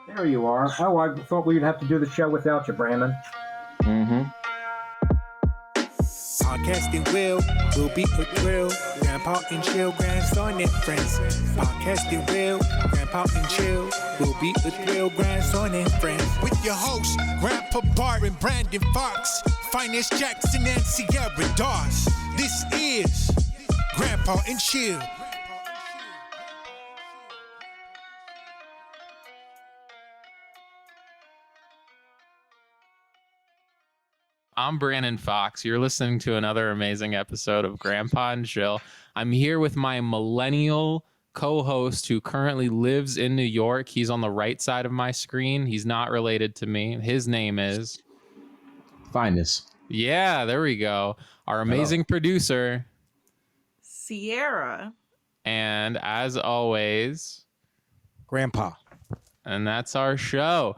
There you are. Oh, I thought we'd have to do the show without you, Brandon. Mm-hmm. Podcasting will be a thrill. Grandpa and chill, grandson and friends. Podcasting Grandpa and chill will be a thrill, grandson and friends. With your hosts, Grandpa Barton, Brandon Fox, Phines Jackson, and Sierra Dawes. This is Grandpa and Chill. I'm Brandon Fox. You're listening to another amazing episode of Grandpa and Chill. I'm here with my millennial co-host who currently lives in New York. He's on the right side of my screen. He's not related to me. His name is Phines. Yeah, there we go. Our amazing producer, Sierra. And as always, Grandpa. And that's our show.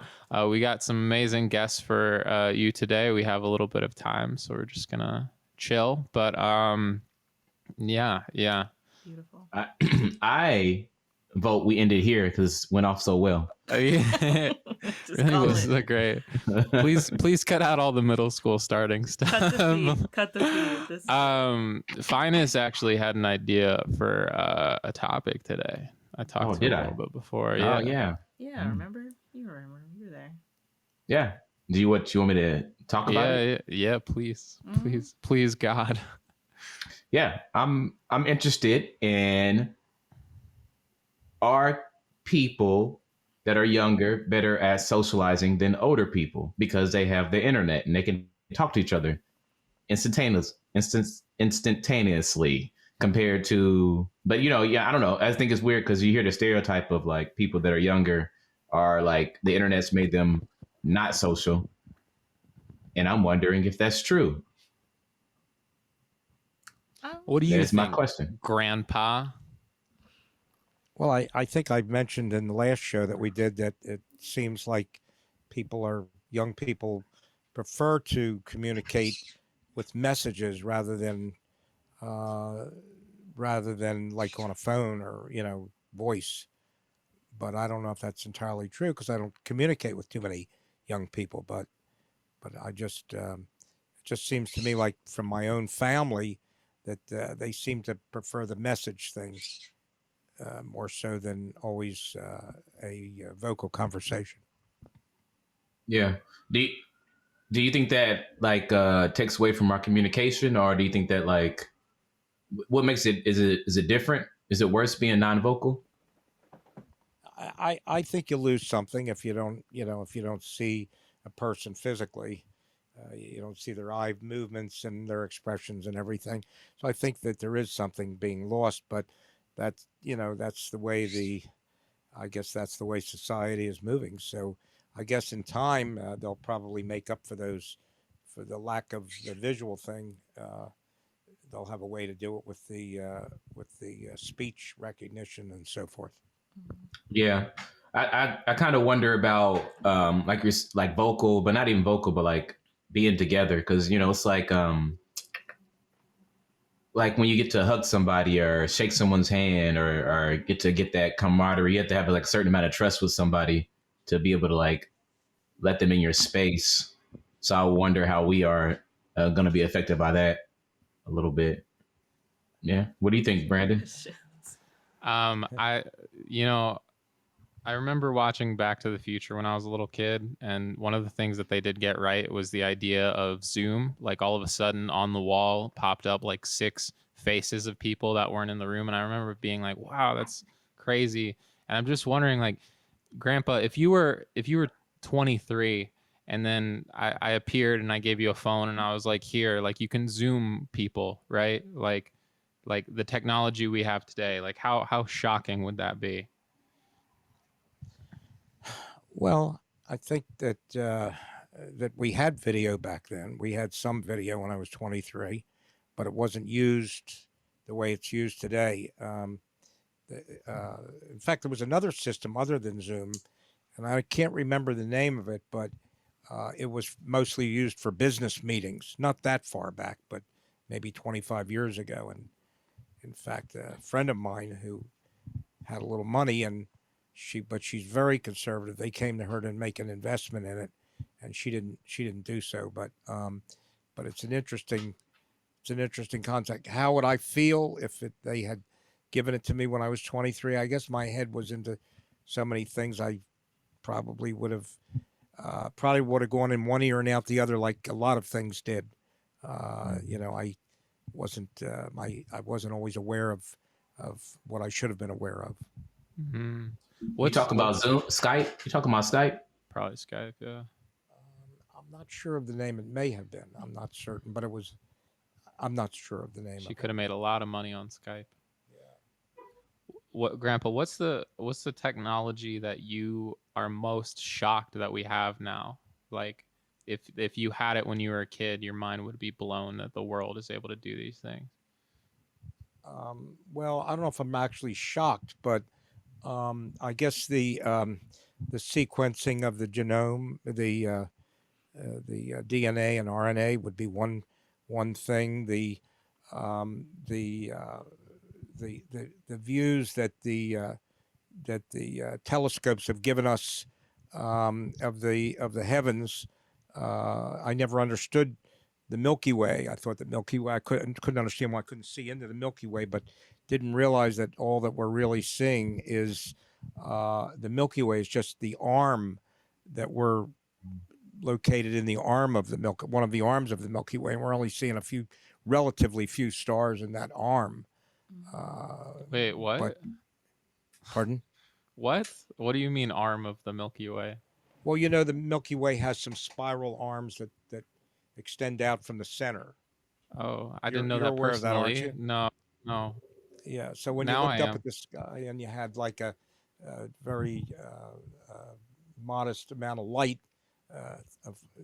We got some amazing guests for you today. We have a little bit of time, so we're just gonna chill. But yeah. Beautiful. I vote we end it here because it went off so well. It really was great. Please cut out all the middle school starting stuff. Cut the feed. Phines actually had an idea for a topic today. I talked to him a little bit before. Yeah. Oh, yeah. Yeah, remember? You remember. You were there. Yeah. Do you want me to talk about it? Yeah, please. Please, God. Yeah, I'm interested in, are people that are younger better at socializing than older people because they have the internet and they can talk to each other instantaneously compared to, but I don't know. I think it's weird because you hear the stereotype of like people that are younger are like the internet's made them not social. And I'm wondering if that's true. What do you think? That's my question. Grandpa? Well, I think I mentioned in the last show that we did that it seems like young people prefer to communicate with messages rather than like on a phone or, voice. But I don't know if that's entirely true because I don't communicate with too many young people. But I just, it just seems to me like from my own family that they seem to prefer the message thing more so than always a vocal conversation. Yeah. Do you think that like takes away from our communication, or do you think that like what makes it is it different? Is it worse being non-vocal? I think you lose something if you don't see a person physically. You don't see their eye movements and their expressions and everything. So I think that there is something being lost, but that's the way that's the way society is moving. So I guess in time they'll probably make up for the lack of the visual thing. They'll have a way to do it with the speech recognition and so forth. Yeah. I kind of wonder about like you're like vocal, but not even vocal, but like being together. Because, it's like when you get to hug somebody or shake someone's hand or get that camaraderie, you have to have like a certain amount of trust with somebody to be able to like let them in your space. So I wonder how we are going to be affected by that a little bit. Yeah. What do you think, Brandon? I remember watching Back to the Future when I was a little kid, and one of the things that they did get right was the idea of Zoom. Like all of a sudden on the wall popped up like 6 faces of people that weren't in the room, and I remember being like, wow, that's crazy. And I'm just wondering, like, Grandpa, if you were 23 and then I appeared and I gave you a phone and I was like, here, like you can Zoom people, right? Like the technology we have today, like how shocking would that be? Well, I think that that we had video back then. We had some video when I was 23, but it wasn't used the way it's used today. In fact, there was another system other than Zoom, and I can't remember the name of it, but it was mostly used for business meetings, not that far back, but maybe 25 years ago. And in fact, a friend of mine who had a little money and she's very conservative. They came to her to make an investment in it, and she didn't do so. But it's an interesting concept. How would I feel if they had given it to me when I was 23? I guess my head was into so many things. I probably would have gone in one ear and out the other, like a lot of things did. I wasn't always aware of what I should have been aware of. Mm-hmm. You talking about Zoom, Skype? You talking about Skype? Probably Skype, yeah. I'm not sure of the name. It may have been. I'm not certain, but it was. I'm not sure of the name. She could have made a lot of money on Skype. What, Grandpa? What's the technology that you are most shocked that we have now? Like, if you had it when you were a kid, your mind would be blown that the world is able to do these things. Well, I don't know if I'm actually shocked, but I guess the sequencing of the genome, the DNA and RNA would be one thing. The views that the telescopes have given us of the heavens. I never understood the Milky Way. I thought the Milky Way. I couldn't understand why I couldn't see into the Milky Way, but didn't realize that all that we're really seeing is the Milky Way is just the arm that we're located in the arm of the one of the arms of the Milky Way, and we're only seeing relatively few stars in that arm. Wait, what? But, pardon? What? What do you mean arm of the Milky Way? Well, the Milky Way has some spiral arms that extend out from the center. Oh, I didn't know you're that aware of that, aren't personally. you? No. Yeah. So when Now you I looked up am. at the sky and you had like a very modest amount of light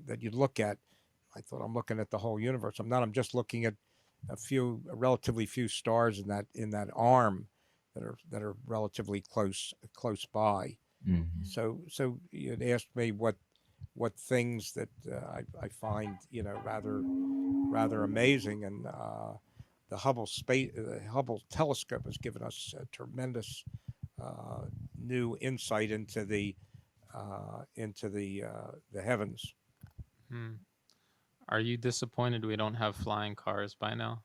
that you'd look at, I thought I'm looking at the whole universe. I'm not. I'm just looking at relatively few stars in that arm that are relatively close by. Mm-hmm. So you'd asked me what things that I find rather amazing, and the Hubble telescope has given us a tremendous new insight into the heavens. Are you disappointed we don't have flying cars by now?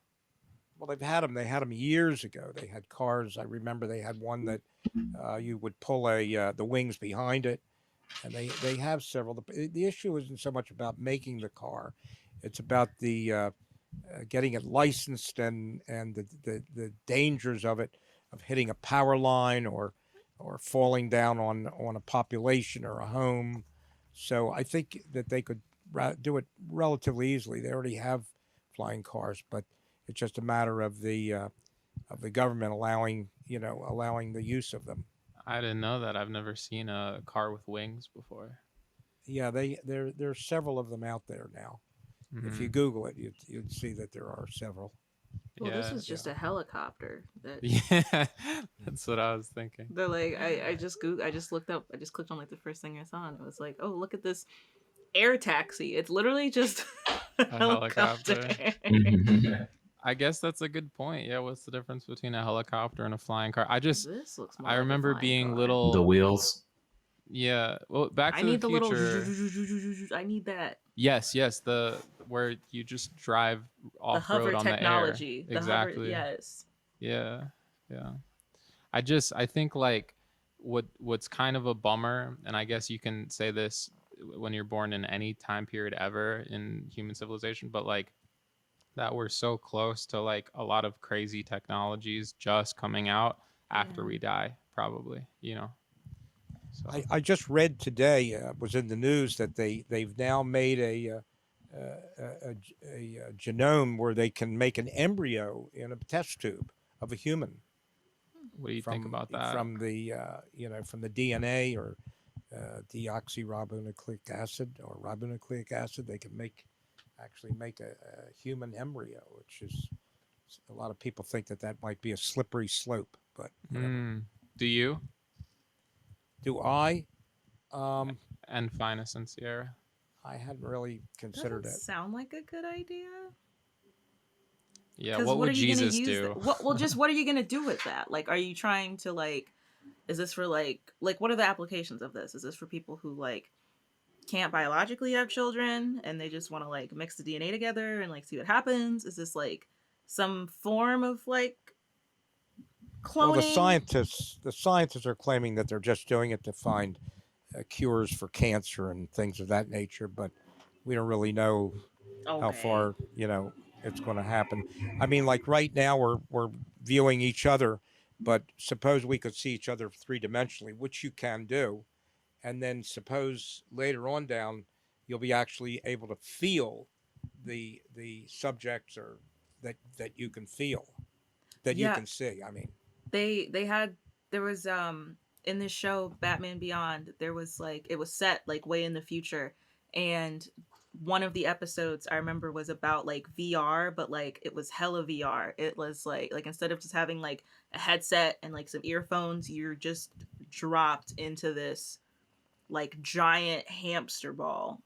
Well, they've had them. They had them years ago. They had cars. I remember they had one that you would pull the wings behind it, and they have several. The issue isn't so much about making the car; it's about the getting it licensed and the dangers of hitting a power line or falling down on a population or a home. So I think that they could do it relatively easily. They already have flying cars, but it's just a matter of the government allowing the use of them. I didn't know that. I've never seen a car with wings before. Yeah, there's several of them out there now. Mm-hmm. If you Google it, you'd see that there are several. Well, this is just a helicopter. Yeah, that's what I was thinking. They're like, I just looked up. I just clicked on like the first thing I saw, and it was like, oh, look at this air taxi. It's literally just a helicopter. I guess that's a good point. Yeah, what's the difference between a helicopter and a flying car? This looks more I like a remember flying being car. little. The wheels. Yeah. Well, Back to I need the the Future. little. I need that. Yes. The where you just drive The hover off-road on technology. the air. Exactly. Yes. Yeah. I think like what's kind of a bummer, and I guess you can say this when you're born in any time period ever in human civilization, but like that we're so close to like a lot of crazy technologies just coming out after we die, probably, So. I just read today, was in the news, that they've now made a genome where they can make an embryo in a test tube of a human. What do you think about that? From the from the DNA or deoxyribonucleic acid or ribonucleic acid, they can actually make a human embryo, which is, a lot of people think that might be a slippery slope, but Do you? Do I? And Phines and Sierra. I hadn't really considered Doesn't it. sound like a good idea. Yeah, what would Jesus do? What are you gonna do with that? Like, are you trying to like Is this for like what are the applications of this? Is this for people who like can't biologically have children and they just want to like mix the DNA together and like see what happens? Is this like some form of like cloning? Well, the scientists are claiming that they're just doing it to find cures for cancer and things of that nature, but we don't really know how far it's going to happen. I mean, like right now we're viewing each other, but suppose we could see each other 3-dimensionally, which you can do, and then suppose later on down you'll be actually able to feel the subjects or that you can feel, that you can see. I mean, there was in this show Batman Beyond, there was like, it was set like way in the future, and one of the episodes I remember was about like VR, but like it was hella VR. It was like instead of just having like a headset and like some earphones, you're just dropped into this like giant hamster ball,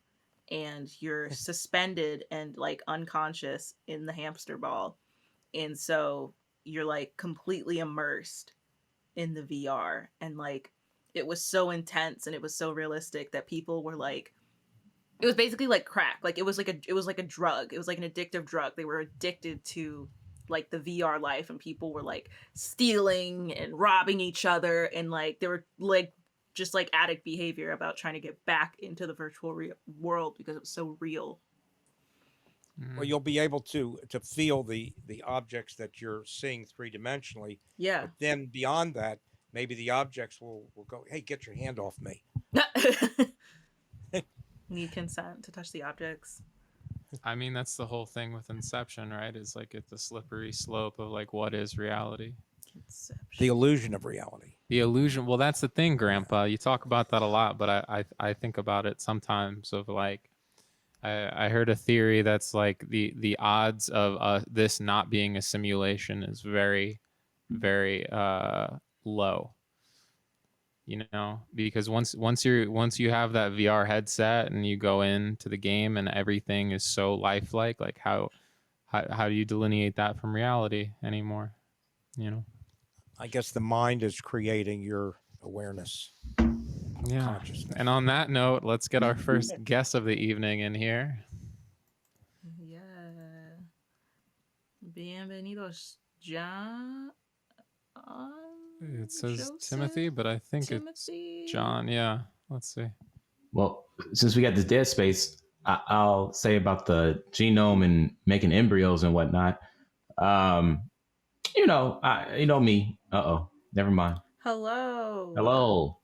and you're suspended and like unconscious in the hamster ball, and so you're like completely immersed in the VR, and like it was so intense and it was so realistic that people were like, it was basically like crack. Like it was like a drug. It was like an addictive drug. They were addicted to like the VR life, and people were like stealing and robbing each other, and like they were like just like addict behavior about trying to get back into the virtual world because it was so real. Well, you'll be able to feel the objects that you're seeing 3-dimensionally. Yeah. But then beyond that, maybe the objects will go, hey, get your hand off me. Need consent to touch the objects. I mean, that's the whole thing with Inception, right? Is like it's the slippery slope of like what is reality. Inception. The illusion of reality. The illusion. Well, that's the thing, Grandpa. You talk about that a lot, but I think about it sometimes of like, I heard a theory that's like the odds of this not being a simulation is very, very low. You know, because once you have that VR headset and you go into the game and everything is so lifelike, like how do you delineate that from reality anymore? You know, I guess the mind is creating your awareness. Yeah. And on that note, let's get our first guest of the evening in here. Yeah. Bienvenidos, John. It says Joseph? Timothy, but I think it's John. Yeah. Let's see. Well, since we got this dead space, I'll say about the genome and making embryos and whatnot. You know me. Never mind. Hello.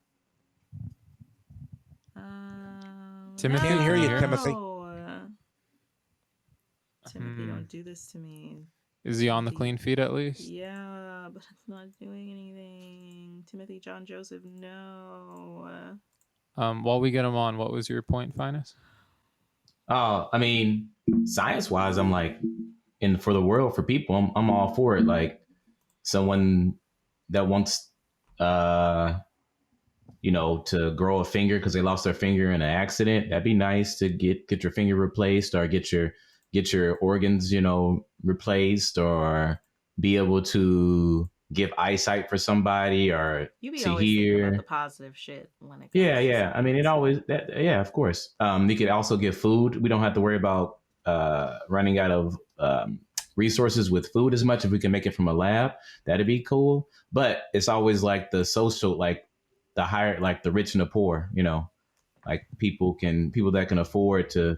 Timothy, can't hear you, no. Timothy. Timothy, don't do this to me. Is he on the clean feed at least? Yeah, but it's not doing anything. Timothy John Joseph, no. While we get him on, what was your point, Phines? I mean, science-wise, I'm like, for the world, for people, I'm all for it. Like someone that wants, to grow a finger because they lost their finger in an accident. That'd be nice to get your finger replaced or get your organs, replaced, or be able to give eyesight for somebody or You be to always thinking hear about the positive shit when it comes Yeah. I mean, it always of course. You could also get food. We don't have to worry about running out of resources with food as much if we can make it from a lab. That'd be cool. But it's always like the social, like the higher, like the rich and the poor, like people that can afford to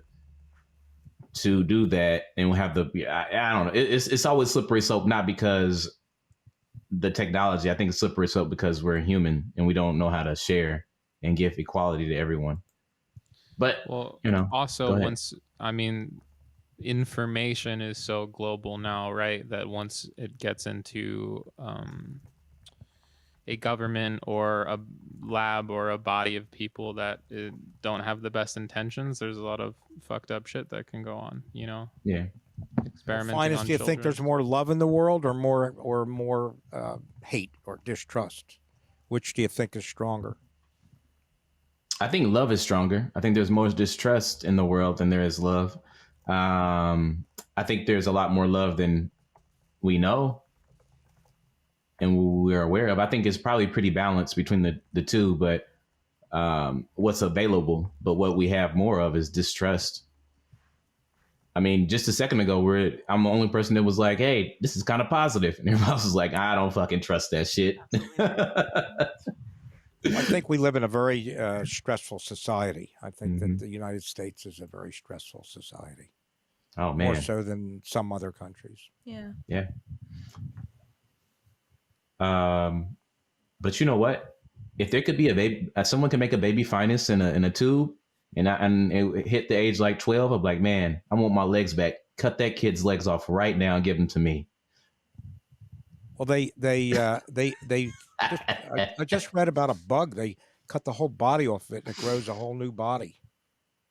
do that, and we'll have I don't know. It's always slippery slope, not because the technology. I think it's slippery slope because we're human and we don't know how to share and give equality to everyone. But also information is so global now, right? That once it gets into a government or a lab or a body of people that don't have the best intentions, there's a lot of fucked up shit that can go on, Yeah. Experimenting Finest, on do you children. think there's more love in the world or more hate or distrust? Which do you think is stronger? I think love is stronger. I think there's more distrust in the world than there is love. I think there's a lot more love than we know. and we're aware of. I think it's probably pretty balanced between the two, but what's available, but what we have more of is distrust. I mean, just a second ago, I'm the only person that was like, "Hey, this is kind of positive," and everybody else was like, "I don't fucking trust that shit." I think we live in a very stressful society. I think Mm-hmm. that the United States is a very stressful society, Oh more man, so than some other countries. Yeah. yeah. But you know what? If there could be a baby, someone can make a baby Phines in a tube, and it hit the age like 12, I'm like, man, I want my legs back. Cut that kid's legs off right now and give them to me. Well, I just read about a bug. They cut the whole body off of it, and it grows a whole new body.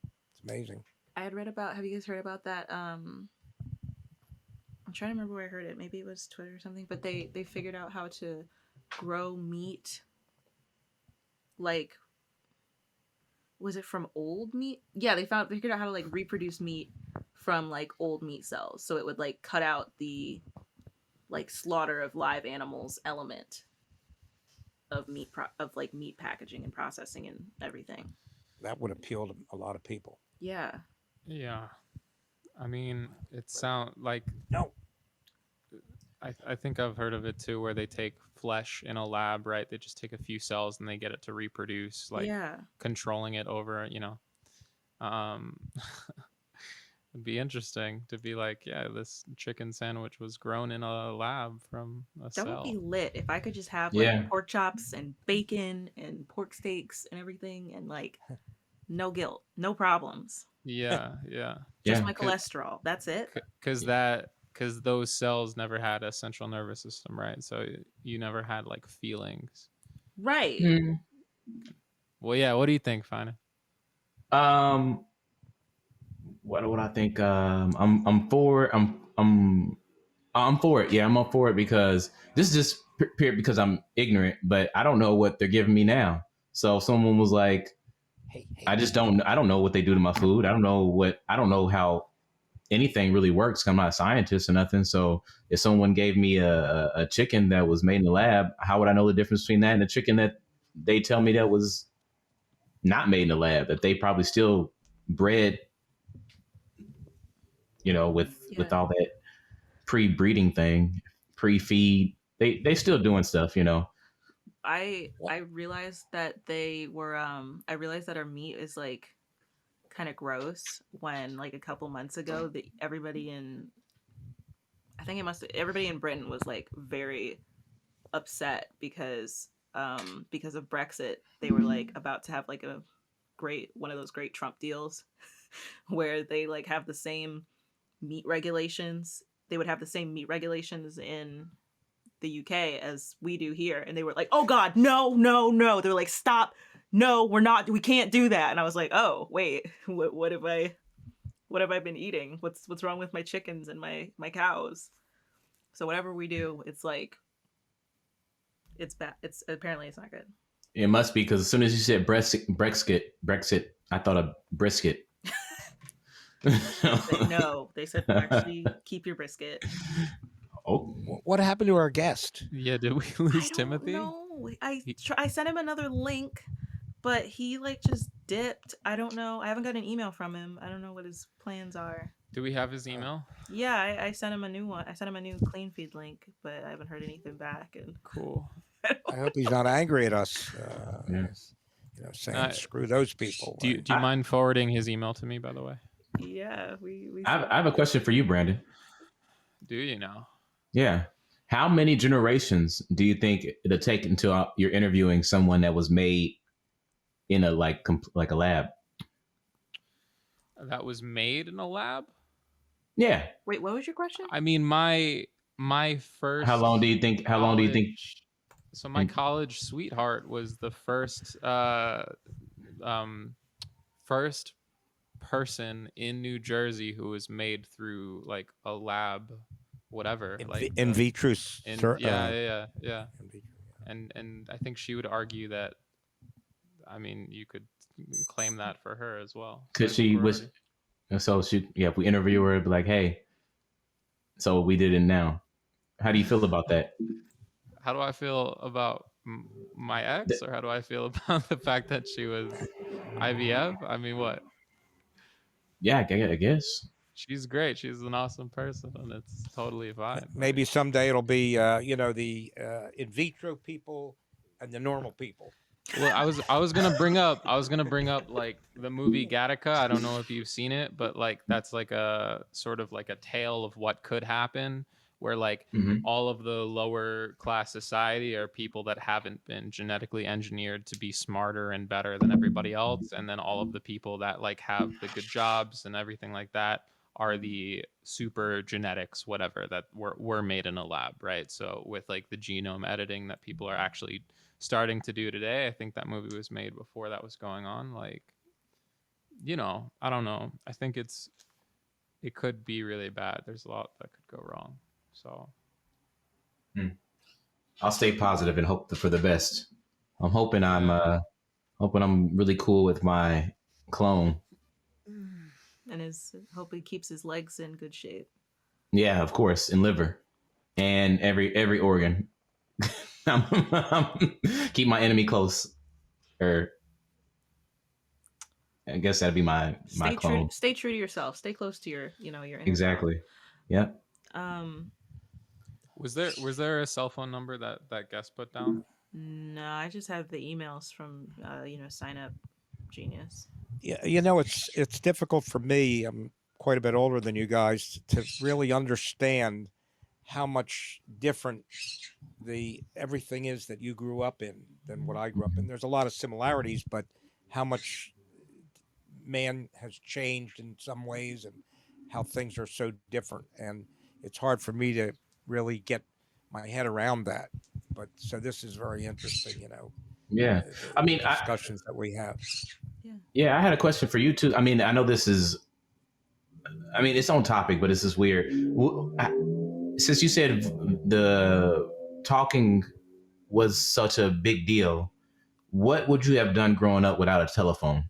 It's amazing. I had read about. Have you guys heard about that? I'm trying to remember where I heard it. Maybe it was Twitter or something. But they figured out how to grow meat. Like, was it from old meat? Yeah, they figured out how to like reproduce meat from like old meat cells. So it would like cut out the like slaughter of live animals element of meat meat packaging and processing and everything. That would appeal to a lot of people. Yeah. Yeah. I mean, it sounds like No. I think I've heard of it too, where they take flesh in a lab, right? They just take a few cells and they get it to reproduce, like yeah. controlling it over, it'd be interesting to be like, yeah, this chicken sandwich was grown in a lab from a That cell. would be lit if I could just have like Yeah. pork chops and bacon and pork steaks and everything and like no guilt, no problems. Yeah, yeah. Just Yeah. my cholesterol. That's it. Because those cells never had a central nervous system, right? So you never had like feelings. Right. Well, yeah. What do you think, Fina? What would I think? I'm for I'm for it. Yeah, I'm up for it because this is just period because I'm ignorant, but I don't know what they're giving me now. So if someone was like, Hey. I don't know what they do to my food. I don't know how anything really works. I'm not a scientist or nothing. So if someone gave me a chicken that was made in the lab, how would I know the difference between that and the chicken that they tell me that was not made in the lab, that they probably still bred, with all that pre-breeding thing, pre-feed. They still doing stuff, I realized that I realized that our meat is like kind of gross when like a couple months ago that everybody in Britain was like very upset because of Brexit. They were like about to have like one of those great Trump deals where they like have the same meat regulations. They would have the same meat regulations in the UK as we do here, and they were like, "Oh God, no!" They were like, "Stop! No, we can't do that." And I was like, "Oh wait, what have I been eating? What's wrong with my chickens and my cows?" So whatever we do, it's like, it's bad. It's apparently it's not good. It must be because as soon as you said Brexit, I thought of brisket. No, they said actually keep your brisket. Oh, What happened to our guest? Yeah, did we lose Timothy? No, I sent him another link, but he like just dipped. I don't know. I haven't got an email from him. I don't know what his plans are. Do we have his email? Yeah, I sent him a new one. I sent him a new clean feed link, but I haven't heard anything back. And Cool. I hope he's not angry at us. Yeah. Saying screw those people. Do you mind forwarding his email to me, by the way? yeah, we I have a question for you, Brandon. Do you know? Yeah. How many generations do you think it'll take until you're interviewing someone that was made in a like a lab? That was made in a lab? Yeah. Wait, what was your question? I mean, my first. How long do you think? So my college sweetheart was the first first person in New Jersey who was made through like a lab, whatever, in vitro. Yeah. And I think she would argue that, I mean, you could claim that for her as well. Because she was, so she, if we interview her, it'd be like, hey, so we did it now. How do you feel about that? How do I feel about my ex, or how do I feel about the fact that she was IVF? I mean, what? Yeah, I guess. She's great. She's an awesome person, and it's totally fine. Maybe someday it'll be, the in vitro people and the normal people. Well, I was gonna bring up like the movie Gattaca. I don't know if you've seen it, but like that's like a sort of like a tale of what could happen, where like Hmm. all of the lower class society are people that haven't been genetically engineered to be smarter and better than everybody else, and then all of the people that like have the good jobs and everything like that are the super genetics, whatever, that were made in a lab, right? So with like the genome editing that people are actually starting to do today. I think that movie was made before that was going on. Like, I don't know. I think it could be really bad. There's a lot that could go wrong. So I'll stay positive and hope for the best. I'm hoping I'm really cool with my clone. And hope he keeps his legs in good shape. Yeah, of course, and liver and every organ. Keep my enemy close. Or I guess that'd be my clone. Stay true to yourself. Stay close to your inner Exactly. Yep. was there a cell phone number that guest put down? No, I just have the emails from Sign Up Genius. Yeah, it's difficult for me. I'm quite a bit older than you guys to really understand how much different everything is that you grew up in than what I grew up in. There's a lot of similarities, but how much man has changed in some ways and how things are so different. And it's hard for me to really get my head around that. But so this is very interesting, Yeah. I mean, discussions that we have. Yeah, I had a question for you too. I mean, I know this is, it's on topic, but this is weird. Since you said the talking was such a big deal, what would you have done growing up without a telephone?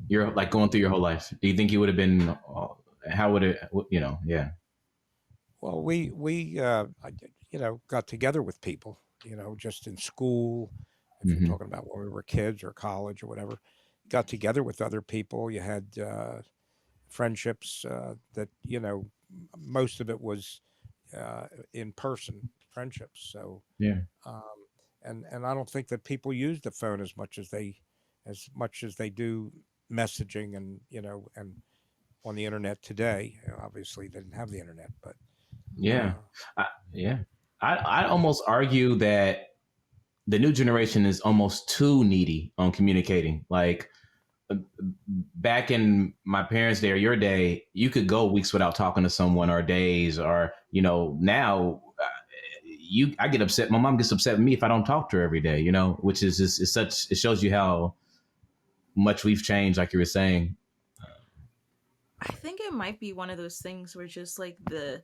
You're like going through your whole life. Do you think you would have been? How would it? Yeah. Well, we got together with people, just in school. If Mhm. you're talking about when we were kids or college or whatever, got together with other people. You had friendships that most of it was in person friendships. So Yeah. and I don't think that people use the phone as much as they do messaging and and on the internet today. Obviously, they didn't have the internet, but Yeah. Yeah. I'd almost argue that the new generation is almost too needy on communicating. Like back in my parents' day or your day, you could go weeks without talking to someone or days, or now I get upset. My mom gets upset with me if I don't talk to her every day. Which is just is such. It shows you how much we've changed, like you were saying. I think it might be one of those things where just like the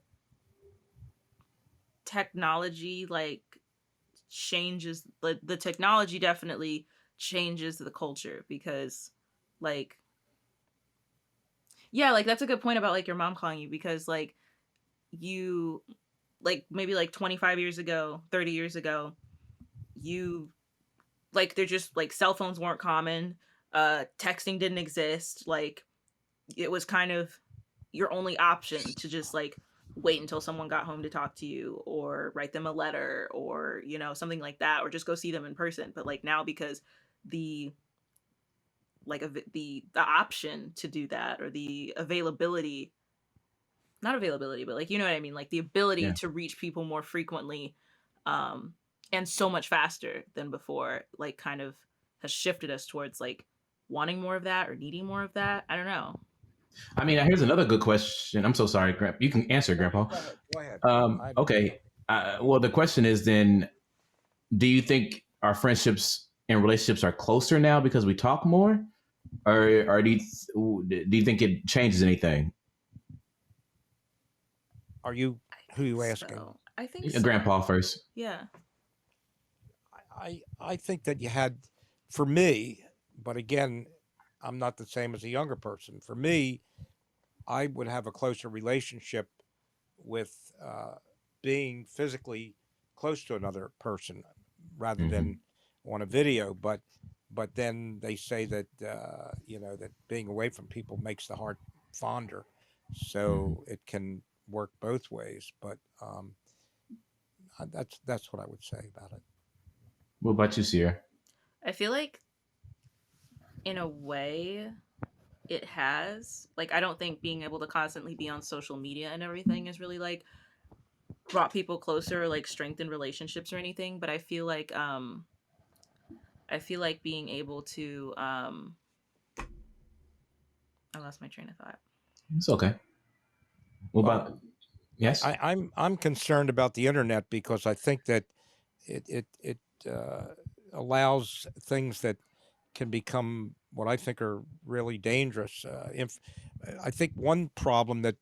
technology like changes, the technology definitely changes the culture, because like like that's a good point about like your mom calling you, because like you like maybe like 25 years ago, 30 years ago, you like they're just like cell phones weren't common, texting didn't exist, like it was kind of your only option to just like wait until someone got home to talk to you, or write them a letter, or something like that, or just go see them in person. But like now, because the option to do that, or the availability, not availability, but like, you know what I mean, like the ability to reach people more frequently, and so much faster than before, like kind of has shifted us towards like wanting more of that or needing more of that. I don't know. I mean, here's another good question. I'm so sorry, Grandpa. You can answer, Grandpa. Go ahead. Okay. Well, the question is then, do you think our friendships and relationships are closer now because we talk more, or do you think it changes anything? Who are you asking? So. I think so. Grandpa first. Yeah. I think that you had, for me, but again, I'm not the same as a younger person. For me, I would have a closer relationship with being physically close to another person rather Mhm. than on a video. But then they say that that being away from people makes the heart fonder, so it can work both ways. But that's what I would say about it. What about you, Sierra? I feel like in a way it has, like, I don't think being able to constantly be on social media and everything is really like brought people closer or like strengthened relationships or anything, but I feel like being able to I lost my train of thought. It's okay. What Well, about yes? I'm concerned about the internet because I think that it allows things that can become what I think are really dangerous. I think one problem that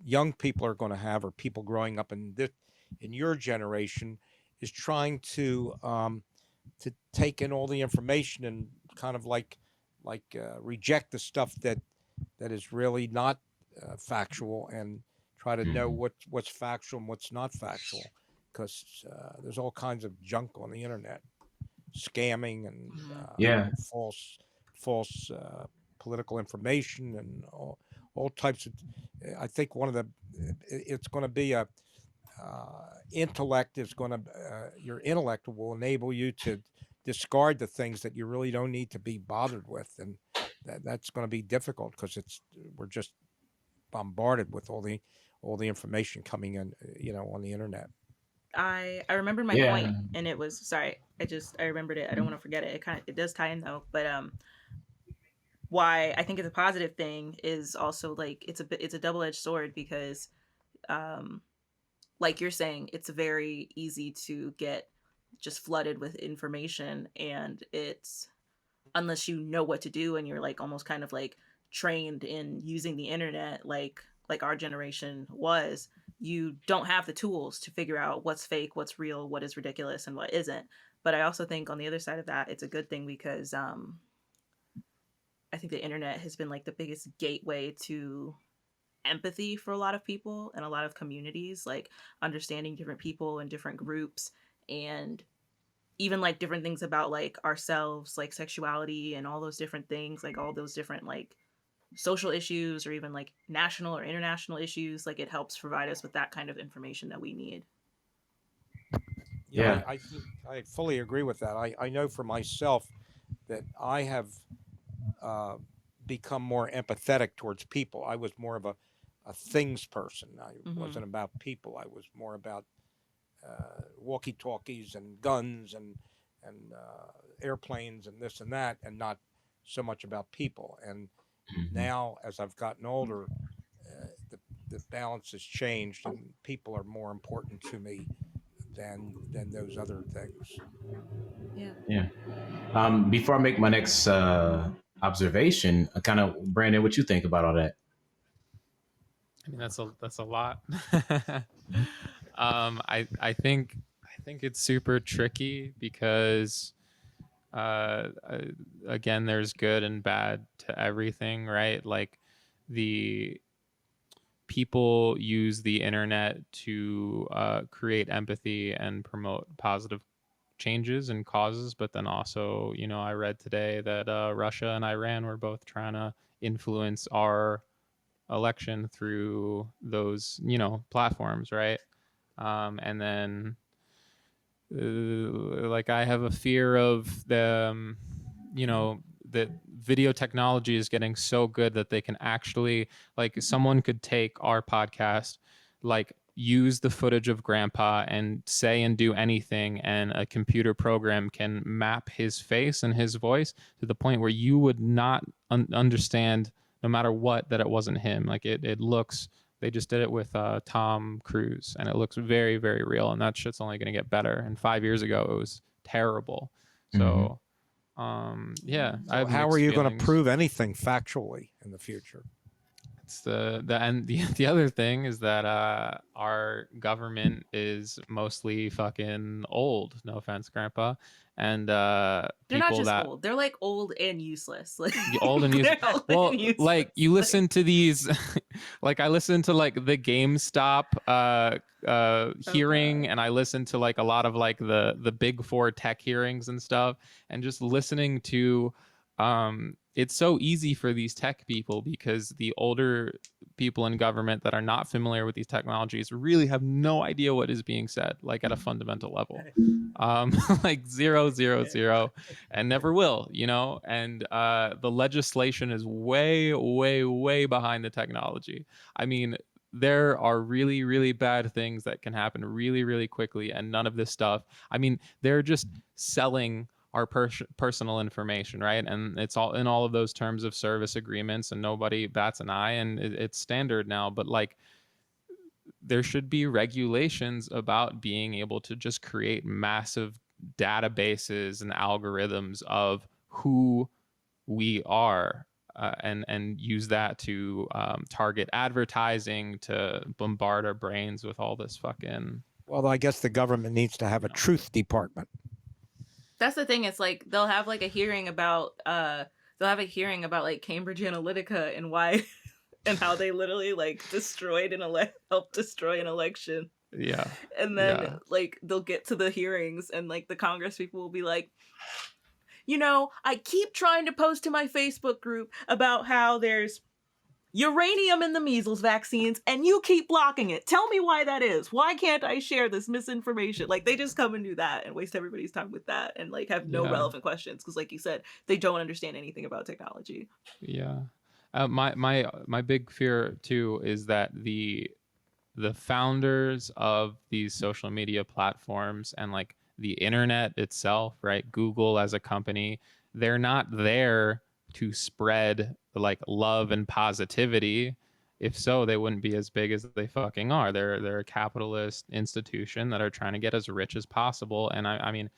young people are going to have, or people growing up in your generation, is trying to take in all the information and kind of reject the stuff that is really not factual, and try to know Mhm. what's factual and what's not factual, because there's all kinds of junk on the internet, scamming and Yeah. false political information and all types of. I think one of the it's going to be a intellect is going to your intellect will enable you to discard the things that you really don't need to be bothered with, and that's going to be difficult because we're just bombarded with all the information coming in, on the internet. I remembered my Yeah. point, and it was, sorry, I remembered it. I don't want to forget it. It does tie in though, but why I think it's a positive thing is also like it's a double-edged sword, because um like you're saying, it's very easy to get just flooded with information, and it's, unless you know what to do and you're like almost kind of like trained in using the internet, like our generation was, you don't have the tools to figure out what's fake, what's real, what is ridiculous, and what isn't. But I also think on the other side of that, it's a good thing, because I think the internet has been like the biggest gateway to empathy for a lot of people and a lot of communities, like understanding different people and different groups, and even like different things about like ourselves, like sexuality and all those different things, like all those different like social issues, or even like national or international issues. Like, it helps provide us with that kind of information that we need. Yeah, Yeah. I think I fully agree with that. I know for myself that I have uh, become more empathetic towards people. I was more of a things person. I Mm-hmm. wasn't about people. I was more about walkie talkies and guns and airplanes and this and that, and not so much about people. And now, as I've gotten older, the balance has changed, and people are more important to me than those other things. Yeah. Yeah. Before I make my next observation, kind of Brandon, what you think about all that? I mean, that's a lot. I think it's super tricky because again, there's good and bad to everything, right? Like, the people use the internet to create empathy and promote positive changes and causes, but then also, I read today that Russia and Iran were both trying to influence our election through those, platforms, right? And then like, I have a fear of the that video technology is getting so good that they can actually, like, someone could take our podcast, like, use the footage of grandpa and say and do anything, and a computer program can map his face and his voice to the point where you would not understand, no matter what, that it wasn't him. Like, it looks, they just did it with Tom Cruise, and it looks very, very real, and that shit's only going to get better. And 5 years ago it was terrible. So yeah, I So have how are mixed you going to feelings. prove anything factually in the future? it's the other thing is that our government is mostly fucking old. No offense, Grandpa. And They're not people just that old. They're like old and useless. Like old and useless. they're old Well, and useless. like you Like, listen to these, like I listen to like the GameStop hearing, God. and I listen to like a lot of like the big four tech hearings and stuff, and just listening to it's so easy for these tech people because the older people in government that are not familiar with these technologies really have no idea what is being said, like at a fundamental level. Like 000 and never will, you know. And the legislation is way way behind the technology. I mean, there are really really bad things that can happen really really quickly, and none of this stuff, I mean, they're just selling our personal information, right? And it's all in all of those terms of service agreements, and nobody bats an eye, and it's standard now. But like, there should be regulations about being able to just create massive databases and algorithms of who we are, and use that to target advertising, to bombard our brains with all this fucking. Well, I guess the government needs to have a truth department. That's the thing. It's like they'll have like a hearing about like Cambridge Analytica and why and how they literally like helped destroy an election. Yeah. And then like they'll get to the hearings and like the Congress people will be like, you know, I keep trying to post to my Facebook group about how there's uranium in the measles vaccines and you keep blocking it. Tell me why that is. Why can't I share this misinformation? Like, they just come and do that and waste everybody's time with that and like have no relevant questions because, like you said, they don't understand anything about technology. Yeah. My big fear too is that the founders of these social media platforms and like the internet itself, right? Google as a company, they're not there to spread like love and positivity. If so, they wouldn't be as big as they fucking are. They're a capitalist institution that are trying to get as rich as possible. And I mean,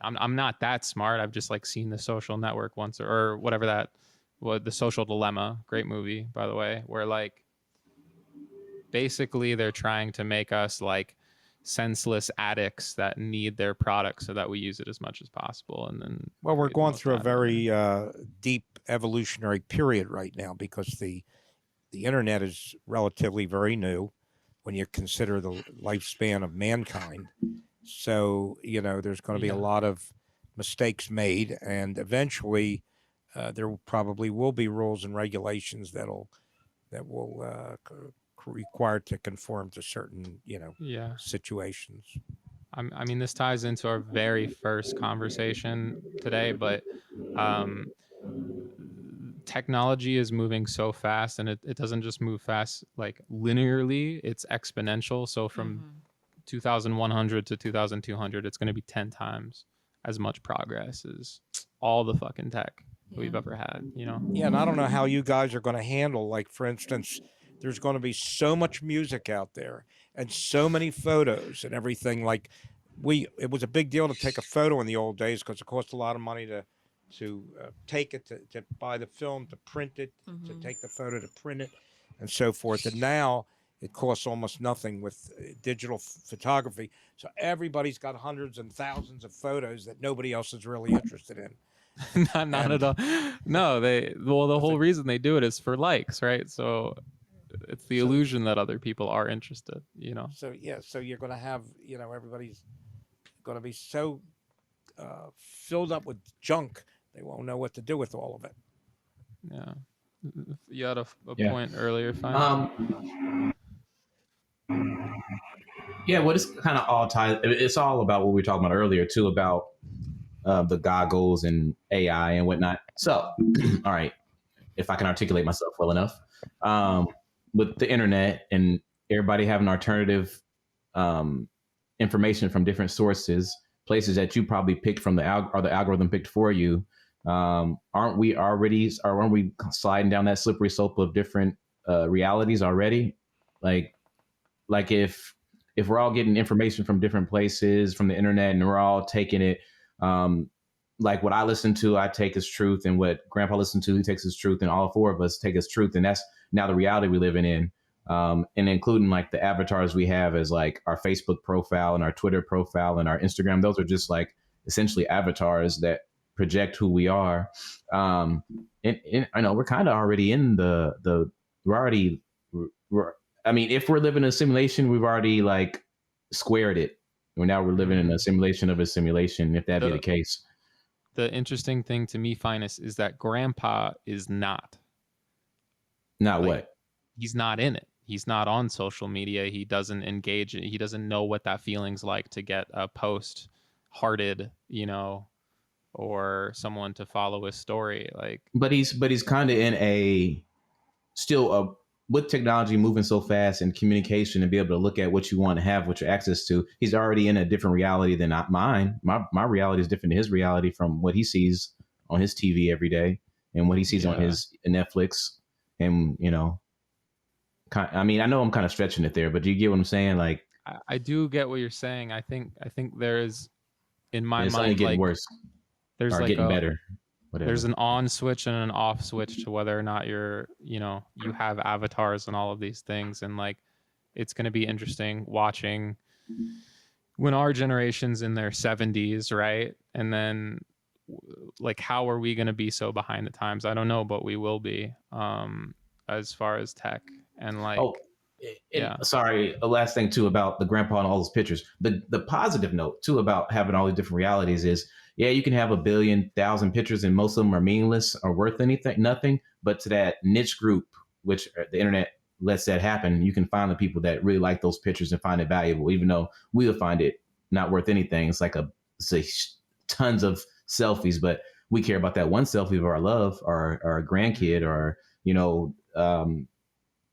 I'm not that smart. I've just like seen The Social Network once, or whatever that was, The Social Dilemma, great movie by the way, where like basically they're trying to make us like senseless addicts that need their product so that we use it as much as possible. And then, well, we're going through a very deep evolutionary period right now because the internet is relatively very new when you consider the lifespan of mankind. So, you know, there's going to be a lot of mistakes made, and eventually there probably will be rules and regulations that will required to conform to certain, you know, situations. I mean, this ties into our very first conversation today, but technology is moving so fast, and it doesn't just move fast like linearly, it's exponential. So from 2100 to 2200, it's going to be 10 times as much progress as all the fucking tech we've ever had, you know? Yeah, and I don't know how you guys are going to handle, like, for instance, there's going to be so much music out there and so many photos and everything. Like, it was a big deal to take a photo in the old days because it cost a lot of money to take it, to buy the film, to print it, to take the photo, to print it, and so forth. And now it costs almost nothing with digital photography. So everybody's got hundreds and thousands of photos that nobody else is really interested in. not at all. No, the whole reason they do it is for likes, right? So it's the illusion that other people are interested, you know? So, yeah, so you're going to have, you know, everybody's going to be so filled up with junk, they won't know what to do with all of it. Yeah. You had a point earlier, Phines? Yeah, well, it's kind of all tied. It's all about what we were talking about earlier, too, about the goggles and AI and whatnot. So, all right, if I can articulate myself well enough. With the internet and everybody having alternative information from different sources, places that you probably picked from the algorithm picked for you, aren't we sliding down that slippery slope of different realities already? Like if we're all getting information from different places from the internet and we're all taking it, like what I listen to, I take as truth, and what Grandpa listened to, he takes as truth, and all four of us take as truth, and that's now the reality we're living in. And including like the avatars we have as like our Facebook profile and our Twitter profile and our Instagram, those are just like essentially avatars that project who we are. And I know we're kind of already in I mean, if we're living in a simulation, we've already like squared it. Now we're living in a simulation of a simulation, if that be the case. The interesting thing to me, Phines, is that Grandpa is not. Not like, what? He's not in it. He's not on social media. He doesn't engage. He doesn't know what that feeling's like to get a post hearted, or someone to follow his story. Like, but he's kind of in with technology moving so fast and communication and be able to look at what you want to have, what your access to. He's already in a different reality than mine. My reality is different to his reality from what he sees on his TV every day and what he sees on his Netflix. And I mean, I know I'm kind of stretching it there, but do you get what I'm saying? Like, I do get what you're saying. I think there is, in my mind, it's only getting worse. There's or like getting better. Whatever. There's an on switch and an off switch to whether or not you have avatars and all of these things. And like, it's going to be interesting watching when our generation's in their 70s, right? And then like, how are we going to be so behind the times? I don't know, but we will be, as far as tech and like, sorry. The last thing too about the Grandpa and all those pictures, the positive note too about having all these different realities is, yeah, you can have 1 billion, 1,000 pictures and most of them are meaningless or worth nothing. But to that niche group, which the internet lets that happen, you can find the people that really like those pictures and find it valuable, even though we'll find it not worth anything. It's like tons of selfies, but we care about that one selfie of our love or our grandkid or,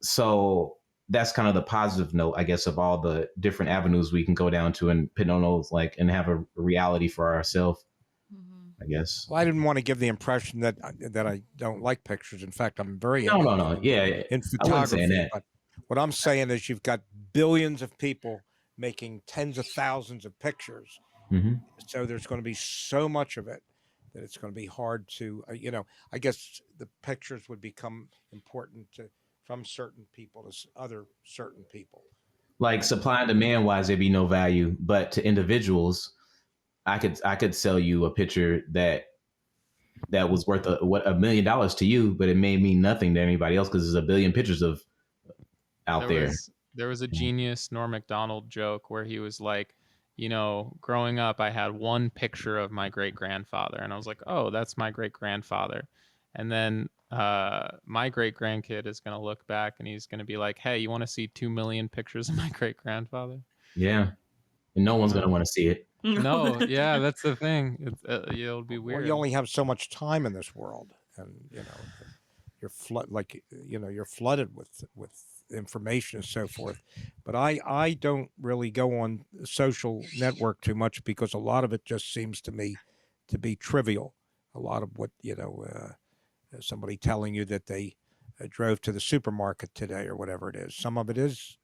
so that's kind of the positive note, I guess, of all the different avenues we can go down to and put on those, like, and have a reality for ourselves, I guess. Well, I didn't want to give the impression that I don't like pictures. In fact, I'm very no. Yeah. in photography. I wasn't saying that. But what I'm saying is you've got billions of people making tens of thousands of pictures. Mm-hmm. So there's going to be so much of it that it's going to be hard to, I guess the pictures would become important from certain people to other certain people. Like supply and demand wise, there'd be no value, but to individuals, I could sell you a picture that was worth $1 million to you, but it may mean nothing to anybody else because there's 1 billion pictures of out there. There was a genius Norm Macdonald joke where he was like, growing up, I had one picture of my great grandfather, and I was like, oh, that's my great grandfather, and then my great grandkid is going to look back and he's going to be like, hey, you want to see 2 million pictures of my great grandfather? Yeah, and no one's going to want to see it. No, yeah, that's the thing. It'll be weird. Well, you only have so much time in this world, and you're flooded with information and so forth. But I don't really go on social network too much because a lot of it just seems to me to be trivial. A lot of what somebody telling you that they drove to the supermarket today or whatever it is. Some of it is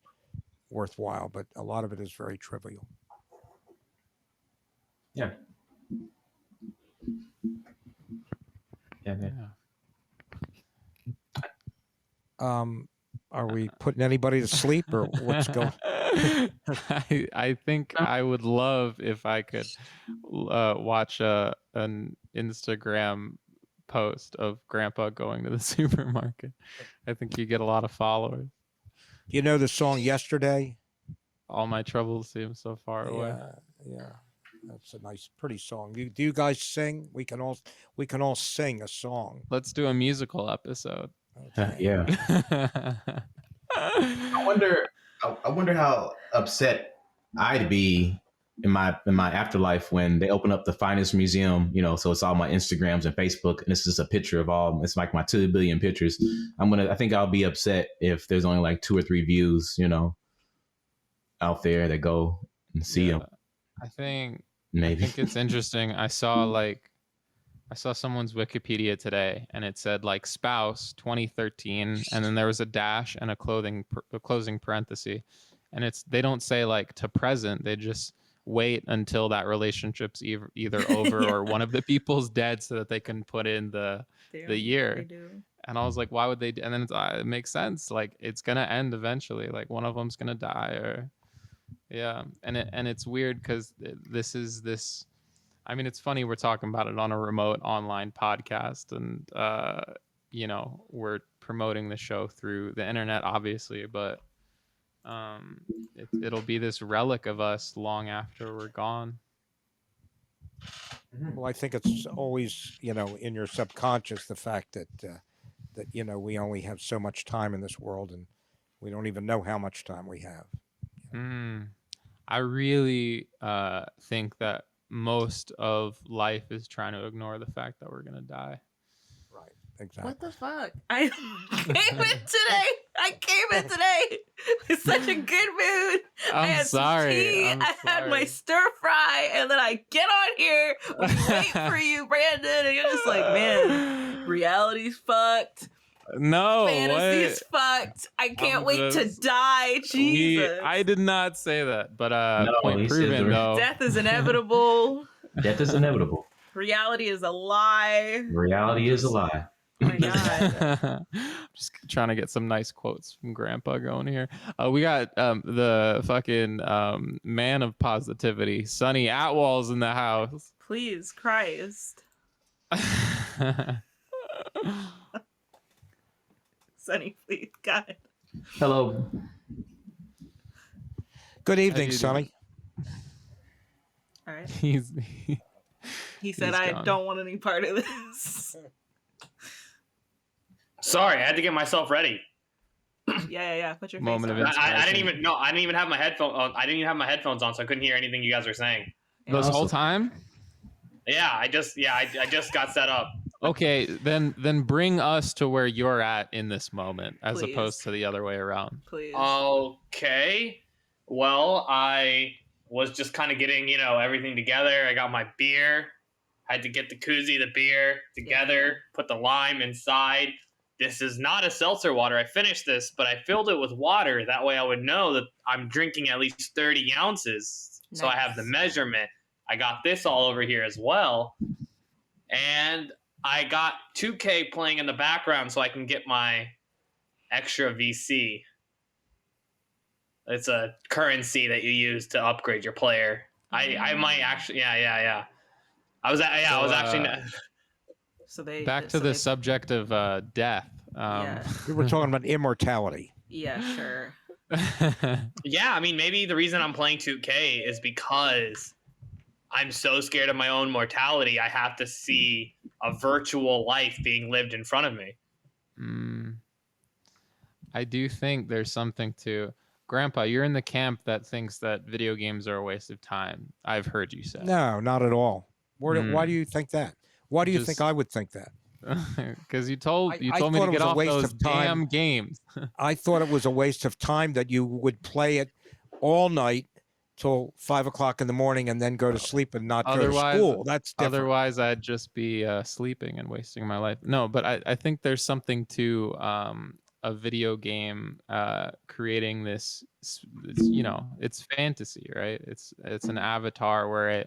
worthwhile, but a lot of it is very trivial. Yeah. Are we putting anybody to sleep or what's going on? I think I would love if I could watch an Instagram post of Grandpa going to the supermarket. I think you get a lot of followers. You know the song Yesterday? All my troubles seem so far away. Yeah. That's a nice, pretty song. Do you guys sing? We can all sing a song. Let's do a musical episode. Okay. Yeah. I wonder how upset I'd be in my afterlife when they open up the Phines museum, so it's all my Instagrams and Facebook, and it's just a picture of all. It's like my 2 billion pictures. I think I'll be upset if there's only like 2 or 3 views, out there that go and see them. I think it's interesting. I saw someone's Wikipedia today, and it said like spouse 2013, and then there was a dash and a closing parenthesis, and they don't say like to present. They just wait until that relationship's either over Yeah. or one of the people's dead so that they can put in the year. They do. And I was like, why would they do? And then it makes sense. Like, it's gonna end eventually. Like, one of them's gonna die, or yeah. And it's weird because this. I mean, it's funny we're talking about it on a remote online podcast, and we're promoting the show through the internet, obviously, but it'll be this relic of us long after we're gone. Well, I think it's always, in your subconscious, the fact that we only have so much time in this world, and we don't even know how much time we have. I really think that most of life is trying to ignore the fact that we're gonna die. Right. Exactly. What the fuck? I came in today with such a good mood. I had some tea, I had my stir fry, and then I get on here, wait for you, Brandon, and you're just like, man, reality's fucked. No, Fantasy's fucked. I can't wait to die. Jesus. I did not say that, but No, point he said proven though. Death is inevitable. Death is inevitable. Reality is a lie. Reality is a lie. Oh my god. Just trying to get some nice quotes from Grandpa going here. We got the fucking man of positivity, Sonny Atwall's in the house. Please, Christ. Sonny, please, God. Hello. Good evening, you doing? Sonny. All right. He said, He's I gone. don't want any part of this. Sorry, I had to get myself ready. Yeah. Put your Moment face of on. I didn't even have my headphone on. I didn't even have my headphones on, so I couldn't hear anything you guys were saying. this whole time. Yeah, I just got set up. Okay, then bring us to where you're at in this moment, as Please. opposed to the other way around. Please. Okay. Well, I was just kind of getting, everything together. I got my beer. Had to get the koozie, the beer together, put the lime inside. This is not a seltzer water. I finished this, but I filled it with water. That way I would know that I'm drinking at least 30 ounces. So I have the Nice. measurement. I got this all over here as well. And I got 2K playing in the background so I can get my extra VC. It's a currency that you use to upgrade your player. I might actually, yeah. I was actually. So they Back to the subject of death. Yeah. We were talking about immortality. Yeah, sure. Yeah, I mean, maybe the reason I'm playing 2K is because I'm so scared of my own mortality. I have to see a virtual life being lived in front of me. I do think there's something to Grandpa. You're in the camp that thinks that video games are a waste of time. I've heard you say. No, not at all. Why do you think that? Why do you think I would think that? Because you told me thought to it get was a off waste those of time. damn games. I thought it was a waste of time that you would play it all night till 5 o'clock in the morning and then go to sleep and not go to school. That's different. Otherwise, I'd just be sleeping and wasting my life. No, but I think there's something to a video game creating this. It's fantasy, right? It's an avatar where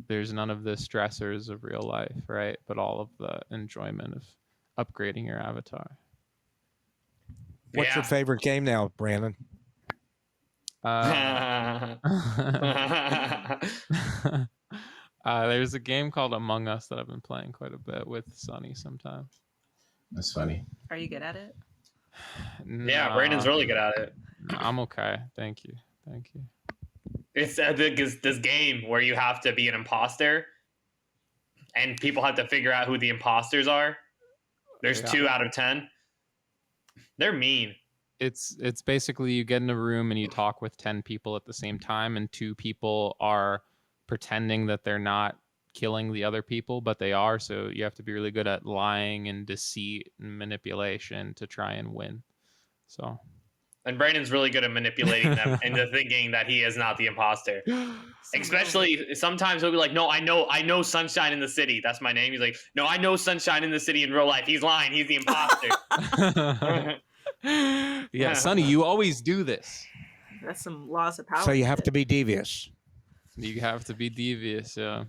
there's none of the stressors of real life, right? But all of the enjoyment of upgrading your avatar. What's your favorite game now, Brandon? There's a game called Among Us that I've been playing quite a bit with Sonny sometimes. That's funny. Are you good at it? Yeah, Brandon's really good at it. I'm okay. Thank you. It's this game where you have to be an imposter, and people have to figure out who the imposters are. There's 2 out of 10. They're mean. It's basically you get in a room and you talk with 10 people at the same time, and 2 people are pretending that they're not killing the other people, but they are. So you have to be really good at lying and deceit and manipulation to try and win. So. And Brandon's really good at manipulating them into thinking that he is not the imposter. Especially sometimes he'll be like, "No, I know Sunshine in the City. That's my name." He's like, "No, I know Sunshine in the City in real life. He's lying. He's the imposter." Yeah, Sonny, you always do this. That's some loss of power. So you have shit. to be devious. You have to be devious, yeah.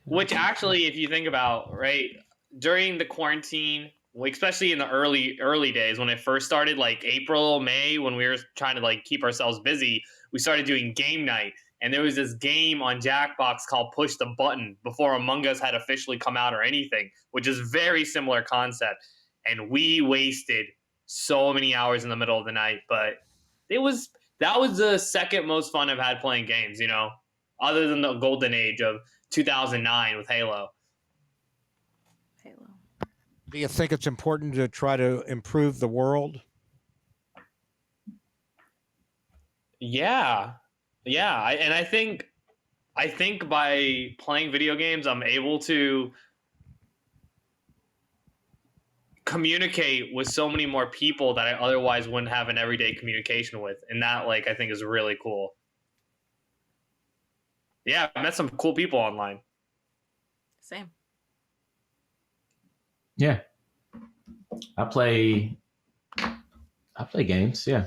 Which actually, if you think about, right, during the quarantine, especially in the early days when it first started, like April, May, when we were trying to like keep ourselves busy, we started doing game night. And there was this game on Jackbox called Push the Button before Among Us had officially come out or anything, which is very similar concept. And we wasted so many hours in the middle of the night, but that was the second most fun I've had playing games, other than the golden age of 2009 with Halo. Halo. Do you think it's important to try to improve the world? Yeah. And I think by playing video games, I'm able to communicate with so many more people that I otherwise wouldn't have an everyday communication with. And that, like, I think is really cool. Yeah, I met some cool people online. Same. Yeah. I play games, yeah.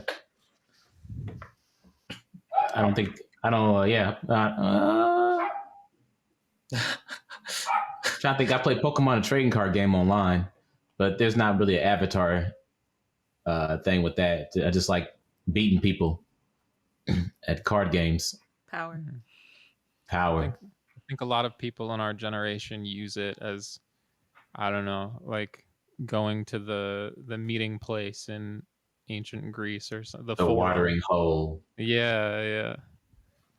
Trying to think, I play Pokemon, a trading card game online, but there's not really an avatar thing with that. I just like beating people at card games. Power. Power. I think a lot of people in our generation use it as, I don't know, like going to the meeting place in ancient Greece or something. The forum. watering hole. Yeah.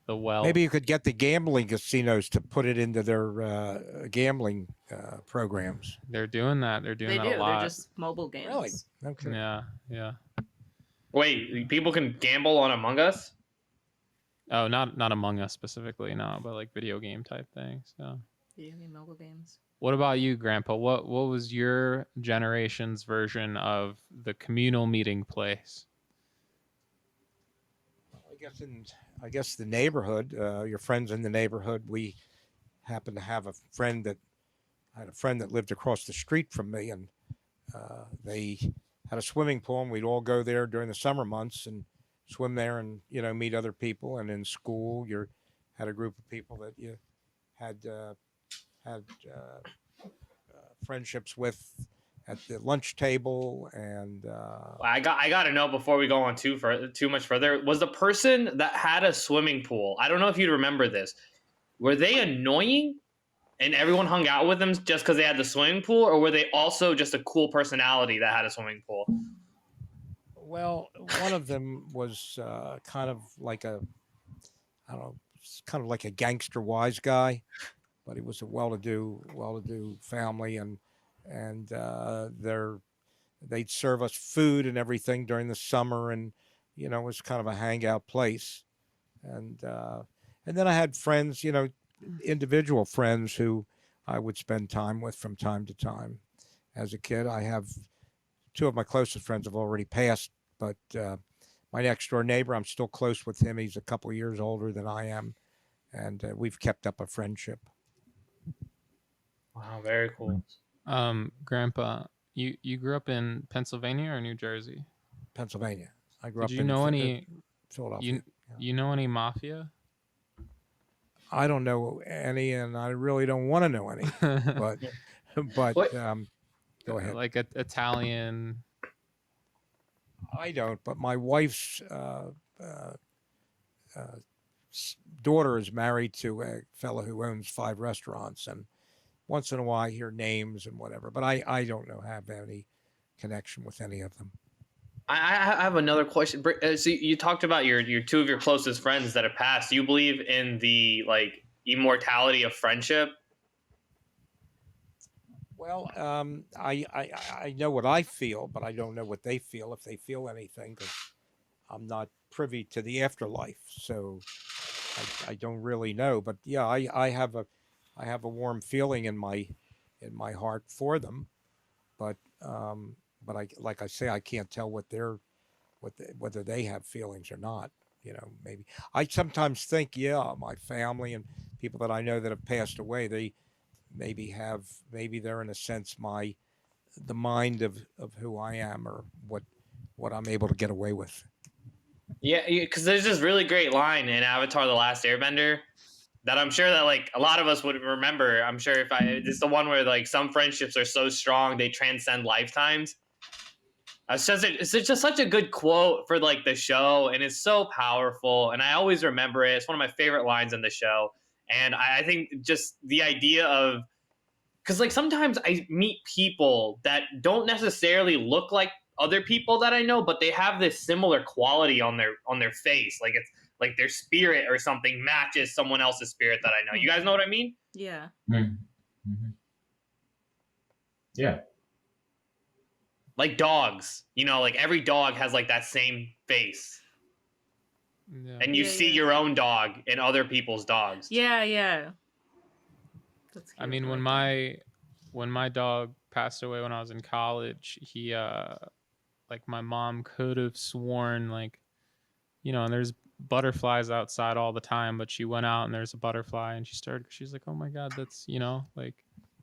The well. Maybe you could get the gambling casinos to put it into their gambling programs. They're doing that. They're doing They that do. a lot. They're just mobile games. Really? Okay. Yeah. Wait, people can gamble on Among Us? Oh, not Among Us specifically, no, but like video game type things. So. Video game mobile games. What about you, Grandpa? What was your generation's version of the communal meeting place? I guess the neighborhood, your friends in the neighborhood. We happened to have a friend that lived across the street from me, and they had a swimming pool, and we'd all go there during the summer months and swim there, and meet other people. And in school, you had a group of people that you had friendships with at the lunch table. And I got to know before we go on too much further. Was the person that had a swimming pool? I don't know if you remember this. Were they annoying, and everyone hung out with them just because they had the swimming pool, or were they also just a cool personality that had a swimming pool? Well, one of them was kind of like a gangster wise guy, but he was a well-to-do family, and they'd serve us food and everything during the summer, and it was kind of a hangout place. And then I had friends, individual friends who I would spend time with from time to time. As a kid, I have two of my closest friends have already passed, but my next door neighbor, I'm still close with him. He's a couple of years older than I am, and we've kept up a friendship. Wow, very cool. Grandpa, you grew up in Pennsylvania or New Jersey? Pennsylvania. I grew up Did you in know any Philadelphia. You know any mafia? I don't know any, and I really don't want to know any. But go ahead. Like Italian. I don't. But my wife's daughter is married to a fellow who owns 5 restaurants, and once in a while I hear names and whatever. But I don't have any connection with any of them. I have another question. So you talked about your two of your closest friends that have passed. Do you believe in the immortality of friendship? Well, I know what I feel, but I don't know what they feel, if they feel anything, because I'm not privy to the afterlife. So I don't really know. But yeah, I have a warm feeling in my heart for them, but like I say, I can't tell whether they have feelings or not. Maybe I sometimes think, my family and people that I know that have passed away, they maybe they're in a sense the mind of who I am, or what I'm able to get away with. Yeah, because there's this really great line in Avatar: The Last Airbender that I'm sure that like a lot of us would remember. I'm sure if it's the one where like some friendships are so strong they transcend lifetimes. It's just such a good quote for like the show, and it's so powerful. And I always remember it. It's one of my favorite lines in the show. And I think just the idea of because like sometimes I meet people that don't necessarily look like other people that I know, but they have this similar quality on their face. Like it's like their spirit or something matches someone else's spirit that I know. You guys know what I mean? Yeah. Mm-hmm. Yeah. Like dogs, you know, like every dog has like that same face. Yeah. And you see your own dog in other people's dogs. Yeah. That's I mean, when my dog passed away when I was in college, he like my mom could have sworn like, you know, and there's butterflies outside all the time, but she went out and there's a butterfly and she's like, oh my God, that's, you know, like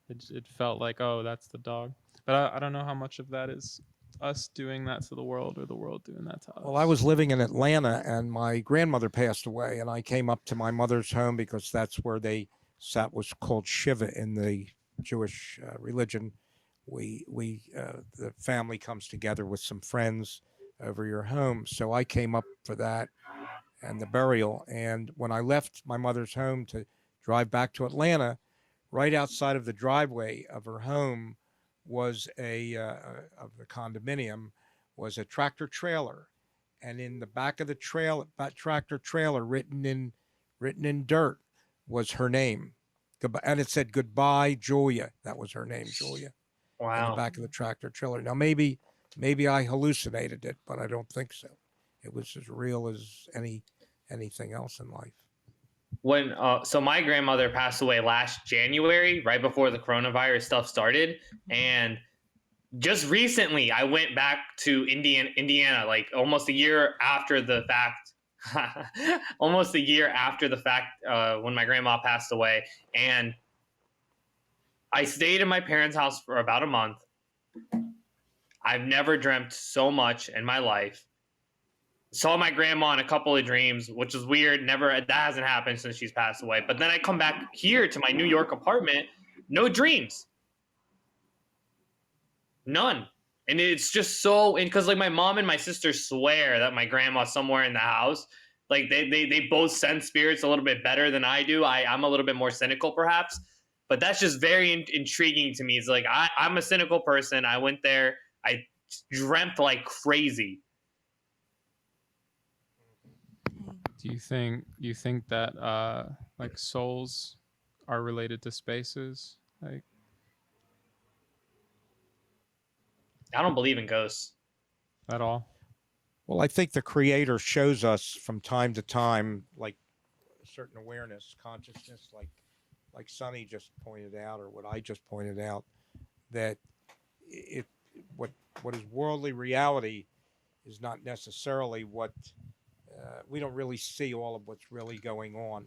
it felt like, oh, that's the dog. But I don't know how much of that is us doing that to the world or the world doing that to us. Well, I was living in Atlanta and my grandmother passed away, and I came up to my mother's home because that's where they sat, was called Shiva in the Jewish religion. The family comes together with some friends over your home. So I came up for that and the burial. And when I left my mother's home to drive back to Atlanta, right outside of the driveway of her home was of the condominium was a tractor trailer, and in the back of the tractor trailer, written in dirt, was her name. And it said, "Goodbye, Julia." That was her name, Julia. Wow. In the back of the tractor trailer. Now maybe I hallucinated it, but I don't think so. It was as real as anything else in life. When so my grandmother passed away last January, right before the coronavirus stuff started, and just recently I went back to Indiana, like almost a year after the fact. Almost a year after the fact, when my grandma passed away, and I stayed in my parents' house for about a month. I've never dreamt so much in my life. Saw my grandma in a couple of dreams, which is weird. That hasn't happened since she's passed away. But then I come back here to my New York apartment, no dreams. None. And it's just so, and because like my mom and my sister swear that my grandma's somewhere in the house. Like they both sense spirits a little bit better than I do. I'm a little bit more cynical perhaps, but that's just very intriguing to me. It's like, I'm a cynical person. I went there, I dreamt like crazy. Do you think that like souls are related to spaces? Like, I don't believe in ghosts at all? Well, I think the Creator shows us from time to time, like a certain awareness, consciousness, like Sonny just pointed out, or what I just pointed out, that what is worldly reality is not necessarily what we don't really see all of what's really going on.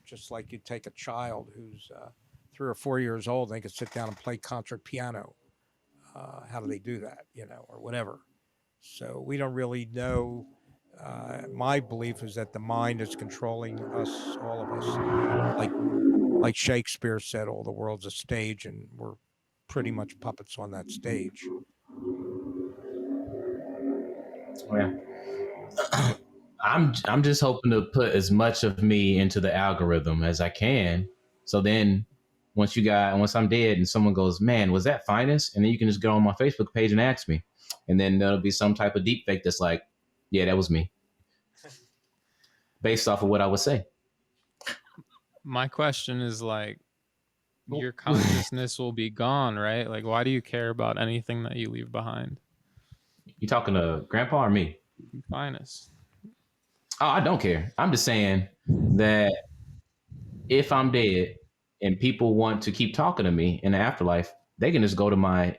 Just like you take a child who's 3 or 4 years old, they can sit down and play concert piano. How do they do that, or whatever? So we don't really know. My belief is that the mind is controlling us, all of us. Like Shakespeare said, all the world's a stage, and we're pretty much puppets on that stage. Oh, yeah. I'm just hoping to put as much of me into the algorithm as I can. So then once I'm dead and someone goes, man, was that Phines? And then you can just go on my Facebook page and ask me. And then there'll be some type of deep fake that's like, yeah, that was me. Based off of what I would say. My question is like, your consciousness will be gone, right? Like, why do you care about anything that you leave behind? You talking to Grandpa or me? Phines. Oh, I don't care. I'm just saying that if I'm dead and people want to keep talking to me in the afterlife, they can just go to my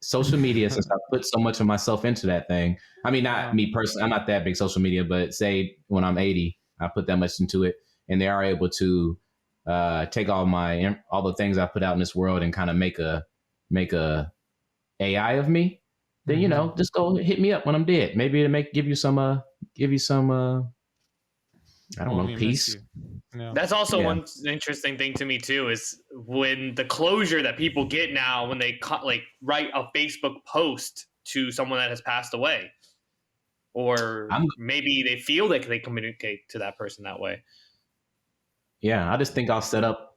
social media since I put so much of myself into that thing. I mean, not me personally. I'm not that big social media, but say when I'm 80, I put that much into it, and they are able to take all the things I put out in this world and kind of make a AI of me. Then just go hit me up when I'm dead. Maybe it'll give you some give you some I don't Well, know, we miss peace. you. Yeah. That's also Yeah. one interesting thing to me too is when the closure that people get now when they like write a Facebook post to someone that has passed away, or maybe they feel like they communicate to that person that way. Yeah, I just think I'll set up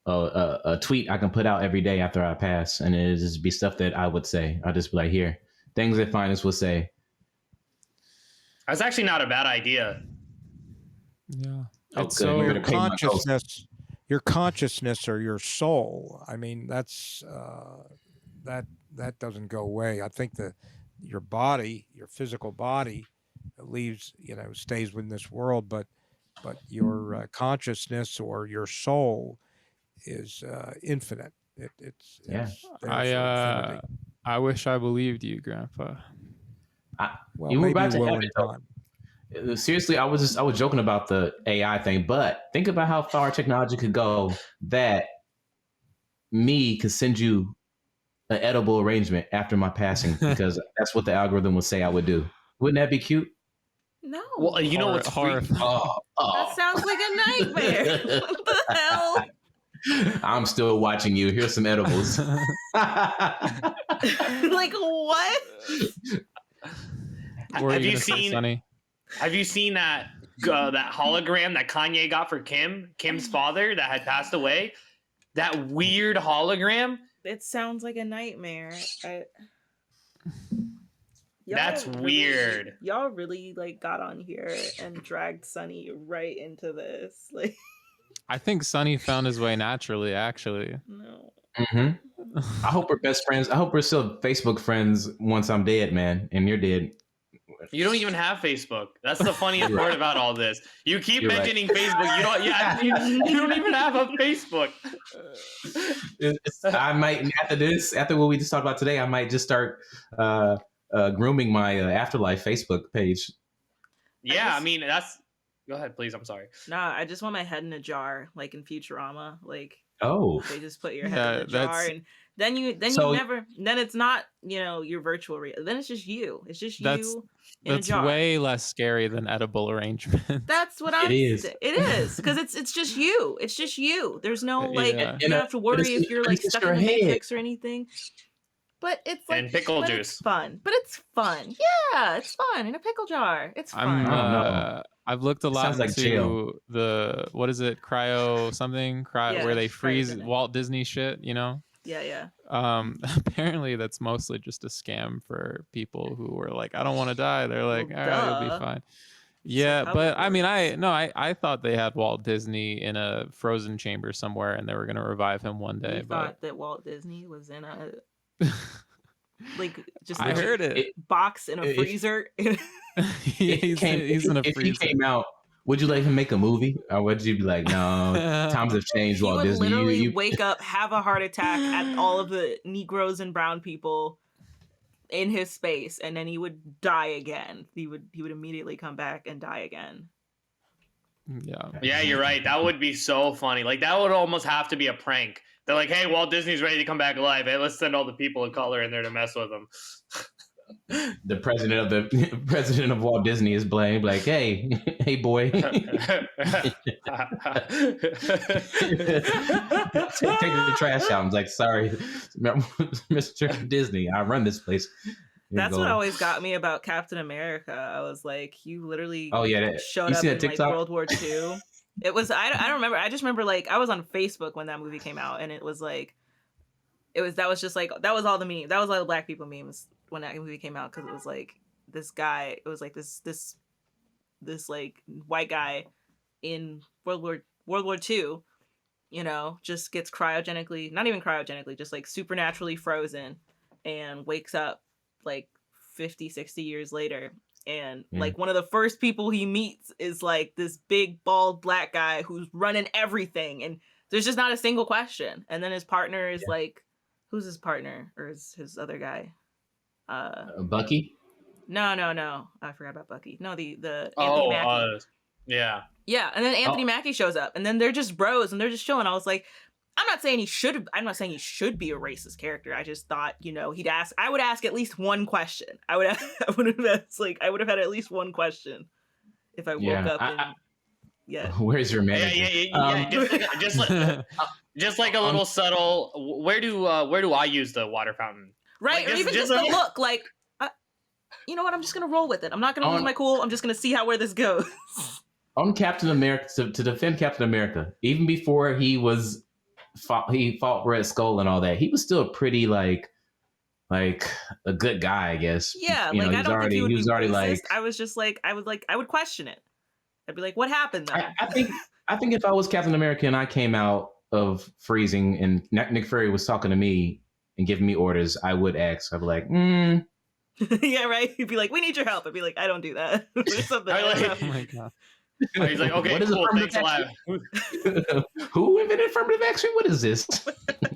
a tweet I can put out every day after I pass, and it'll just be stuff that I would say. I'll just be like, here, things that Phines will say. That's actually not a bad idea. Yeah. Oh, It's good. so You better Your pay my bills. consciousness or your soul. I mean, that's that doesn't go away. I think that your body, your physical body, leaves, stays within this world, but your consciousness or your soul is infinite. It's Yeah. there for infinity. I wish I believed you, Grandpa. Well, You were maybe about to you will have in it, though. time. Seriously, I was joking about the AI thing, but think about how far technology could go that me could send you an edible arrangement after my passing because that's what the algorithm would say I would do. Wouldn't that be cute? No. Well, you know what's horrifying. That sounds like a nightmare. What the hell? I'm still watching you. Here's some edibles. Like what? What Have are you gonna say, seen? Sonny? Have you seen that that hologram that Kanye got for Kim's father that had passed away? That weird hologram. It sounds like a nightmare. That's weird. Y'all really like got on here and dragged Sonny right into this. Like, I think Sonny found his way naturally, actually. no. Mm-hmm. I hope we're best friends. I hope we're still Facebook friends once I'm dead, man, and you're dead. You don't even have Facebook. That's the funniest part about all this. You keep You're right. mentioning Facebook. You don't. Yeah, you don't even have a Facebook. I might after what we just talked about today, I might just start grooming my Afterlife Facebook page. Yeah, I mean that's. Go ahead, please. I'm sorry. Nah, I just want my head in a jar, like in Futurama. Like, Oh, they just put your head in a jar, and then you never. Then it's not your virtual then it's just you. It's just you in a jar. That's way less scary than edible arrangement. That's what It is. It is because it's just you. It's just you. There's no like Yeah. you don't have to worry if you're like it's stuck your in the head. Matrix or anything. But it's like And pickle but juice. It's fun. But it's fun. Yeah, it's fun in a pickle jar. It's fun. I don't know. I've looked a lot Sounds like into jail. the what is it, cryo something, Yeah, where they freeze cryogenic. Walt Disney shit, Yeah. Apparently that's mostly just a scam for people who were like, I don't want to die. They're like, Well, all right, you'll duh. be fine. Yeah, how but it I mean, works. I thought they had Walt Disney in a frozen chamber somewhere, and they were gonna revive him one day. You But thought that Walt Disney was in a like just I a heard it. box in a If- freezer. he's in a if he freezer. came out, would you let him make a movie, or would you be like, no, times have changed, He Walt would Disney? literally You wake up, have a heart attack at all of the Negroes and brown people in his space, and then he would die again. He would immediately come back and die again. Yeah. Yeah, you're right. That would be so funny. Like that would almost have to be a prank. They're like, hey, Walt Disney's ready to come back alive. Hey, let's send all the people of color in there to mess with him. the president of Walt Disney is blamed. Like, hey boy, take the trash out. I'm like, sorry, Mr. Disney, I run this place. That's what always got me about Captain America. I was like, you literally showed you up see in that like TikTok? World War II. It was I don't remember. I just remember like I was on Facebook when that movie came out, and it was like that was all the memes. That was all the black people memes when that movie came out, because it was like this guy. It was like this like white guy in World War II. Just gets not even cryogenically, just like supernaturally frozen, and wakes up like 50, 60 years later. And like one of the first people he meets is like this big bald black guy who's running everything, and there's just not a single question. And then his partner is like, who's his partner, or is his other guy? Bucky? No, I forgot about Bucky. No, the Anthony Mackie. Yeah. Yeah, and then Anthony Mackie shows up, and then they're just bros, and they're just chilling. I was like, I'm not saying he should be a racist character. I just thought, I would ask at least one question. I would have had at least one question if I woke up and Where's your manager? Just like a little subtle. Where do I use the water fountain? Right, like, or even just the look. Like, you know what? I'm just gonna roll with it. I'm not gonna lose my cool. I'm just gonna see where this goes. On Captain America, to defend Captain America, even before he fought Red Skull and all that, he was still pretty like a good guy, I guess. Yeah, you know, I don't think he was already racist. I would question it. I'd be like, what happened though? I think if I was Captain America and I came out of freezing and Nick Fury was talking to me and giving me orders, I would ask. I'd be like, yeah, right. He'd be like, we need your help. I'd be like, I don't do that. There's something. Oh my god. He's like, okay, cool, thanks a lot. Who invented affirmative action? What is this?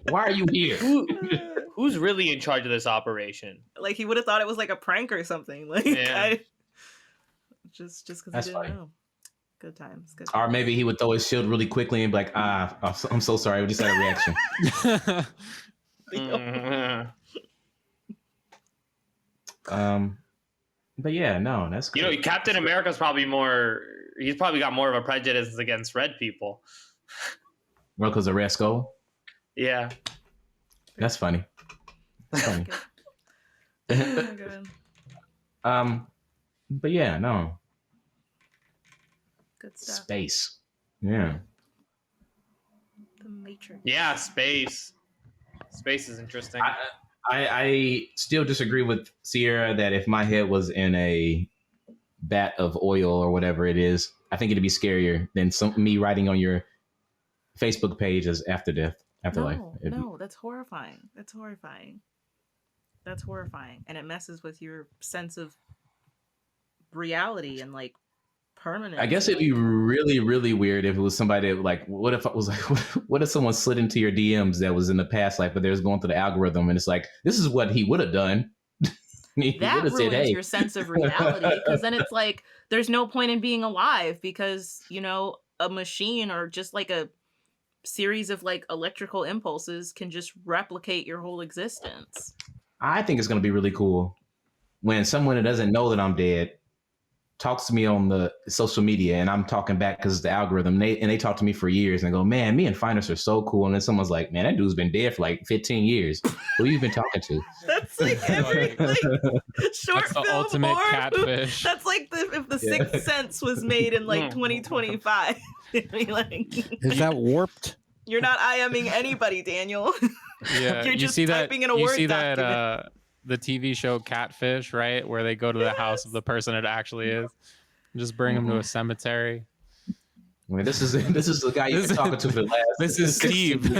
Why are you here? Who's really in charge of this operation? Like, he would have thought it was like a prank or something. Like, just because he didn't know. Good times. Or maybe he would throw his shield really quickly and be like, I'm so sorry. We just had a reaction. But yeah, no, that's cool. You know, Captain America's probably he's probably got more of a prejudice against red people. Well, because of Red Skull? Yeah. That's funny. Oh my God. But yeah, no. Good stuff. Space. Yeah. The Matrix. Yeah, space. Space is interesting. I still disagree with Sierra that if my head was in a vat of oil or whatever it is, I think it'd be scarier than me writing on your Facebook page as afterlife. No, that's horrifying. That's horrifying. And it messes with your sense of reality and like permanence. I guess it'd be really, really weird if it was somebody that, like, what if I was like, what if someone slid into your DMs that was in the past life, but they was going through the algorithm and it's like, this is what he would have done. That ruins your sense of reality, because then it's like there's no point in being alive because, you know, a machine or just like a series of like electrical impulses can just replicate your whole existence. I think it's going to be really cool when someone that doesn't know that I'm dead talks to me on the social media and I'm talking back because it's the algorithm. They talk to me for years and I go, man, me and Phines are so cool. And then someone's like, man, that dude's been dead for like 15 years. Who you been talking to? That's like every like, short That's the film ultimate horror. catfish. That's like if the Sixth Sense was made in like 2025. Is that warped? You're not IMing anybody, Daniel. Yeah, You're you just see that, typing in a Word document. The TV show Catfish, right? Where they go to the house of the person it actually is. And just bring them to a cemetery. I mean, this is the guy you've been talking to for the last. This is Steve.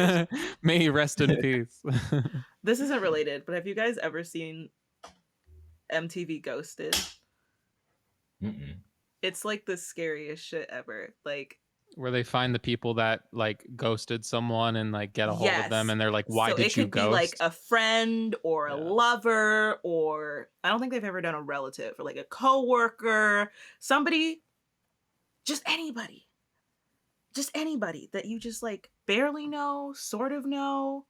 May he rest in peace. This isn't related, but have you guys ever seen MTV Ghosted? Mm-mm. It's like the scariest shit ever. Like, where they find the people that like ghosted someone and like get a hold of them, and they're like, "Why so did you it could ghost?" be like a friend or a lover, or I don't think they've ever done a relative, or like a coworker, somebody, just anybody that you just like barely know, sort of know,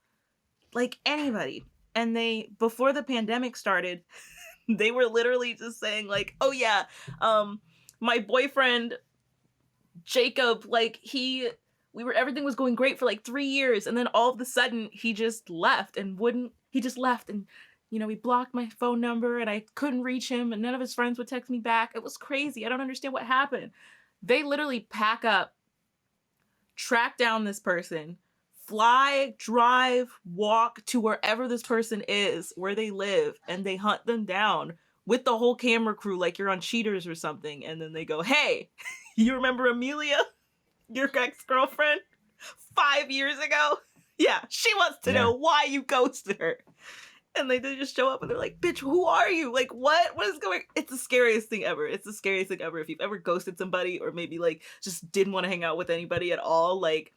like anybody. And they, before the pandemic started, they were literally just saying like, "Oh yeah, my boyfriend Jacob, like everything was going great for like 3 years, and then all of a sudden he just left and you know, he blocked my phone number and I couldn't reach him and none of his friends would text me back. It was crazy. I don't understand what happened." They literally pack up, track down this person, fly, drive, walk to wherever this person is, where they live, and they hunt them down with the whole camera crew like you're on Cheaters or something. And then they go, "Hey, you remember Amelia, your ex-girlfriend, 5 years ago? Yeah, she wants to know why you ghosted her." And they just show up and they're like, "Bitch, who are you? Like, what is going?" It's the scariest thing ever. It's the scariest thing ever. If you've ever ghosted somebody or maybe like just didn't want to hang out with anybody at all, like,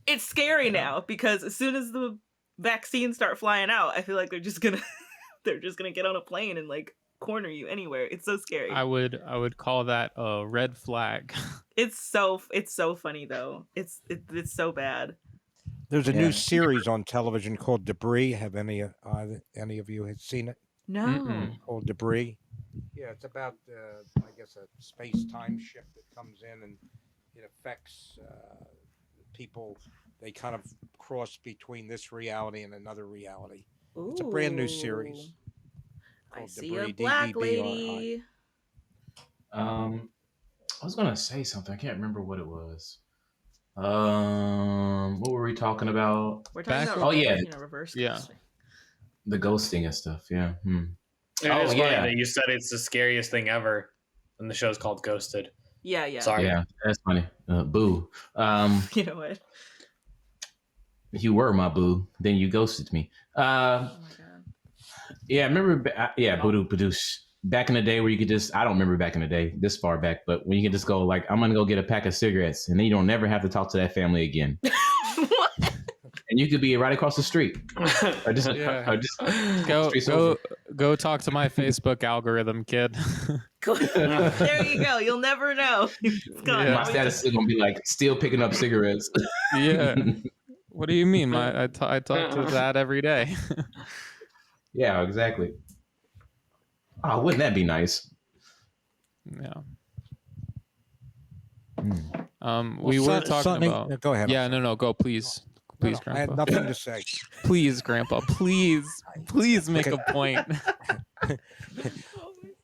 it's scary now, because as soon as the vaccines start flying out, I feel like they're just gonna get on a plane and like corner you anywhere. It's so scary. I would call that a red flag. It's so funny though. It's so bad. There's a Yeah. new series on television called Debris. Have any of you had seen it? No. Mm-mm. Called Debris. Yeah, it's about I guess a space-time ship that comes in and it affects people. They kind of cross between this reality and another reality. It's a brand new series. I called see Debris, a black D-E-B-R-I. lady. I was gonna say something. I can't remember what it was. What were we talking about? We're talking Back- about Oh, yeah. reverse Yeah. ghosting. The ghosting and stuff. Yeah. It Oh, is funny yeah. that you said it's the scariest thing ever, and the show's called Ghosted. Yeah, yeah. Sorry. Yeah, that's funny. Boo. You know what? You were my boo. Then you ghosted me. Oh my god. Yeah, I remember. Badoo Badoosh. Back in the day where you could just, I don't remember back in the day, this far back, but when you could just go like, I'm going to go get a pack of cigarettes and then you don't never have to talk to that family again. What? And you could be right across the street. Or just, Yeah. or just Go talk to my Facebook algorithm, kid. There you go. You'll never know. It's gone. Yeah. my status is going to be like, still picking up cigarettes. Yeah. What do you mean? I talk to that every day. Yeah, exactly. Oh, wouldn't that be nice? Yeah. Well, We were talking Sonny- about. Go ahead. Yeah, no, go, please. Please, I had Grandpa. nothing to say. Please, Grandpa. Please make a point.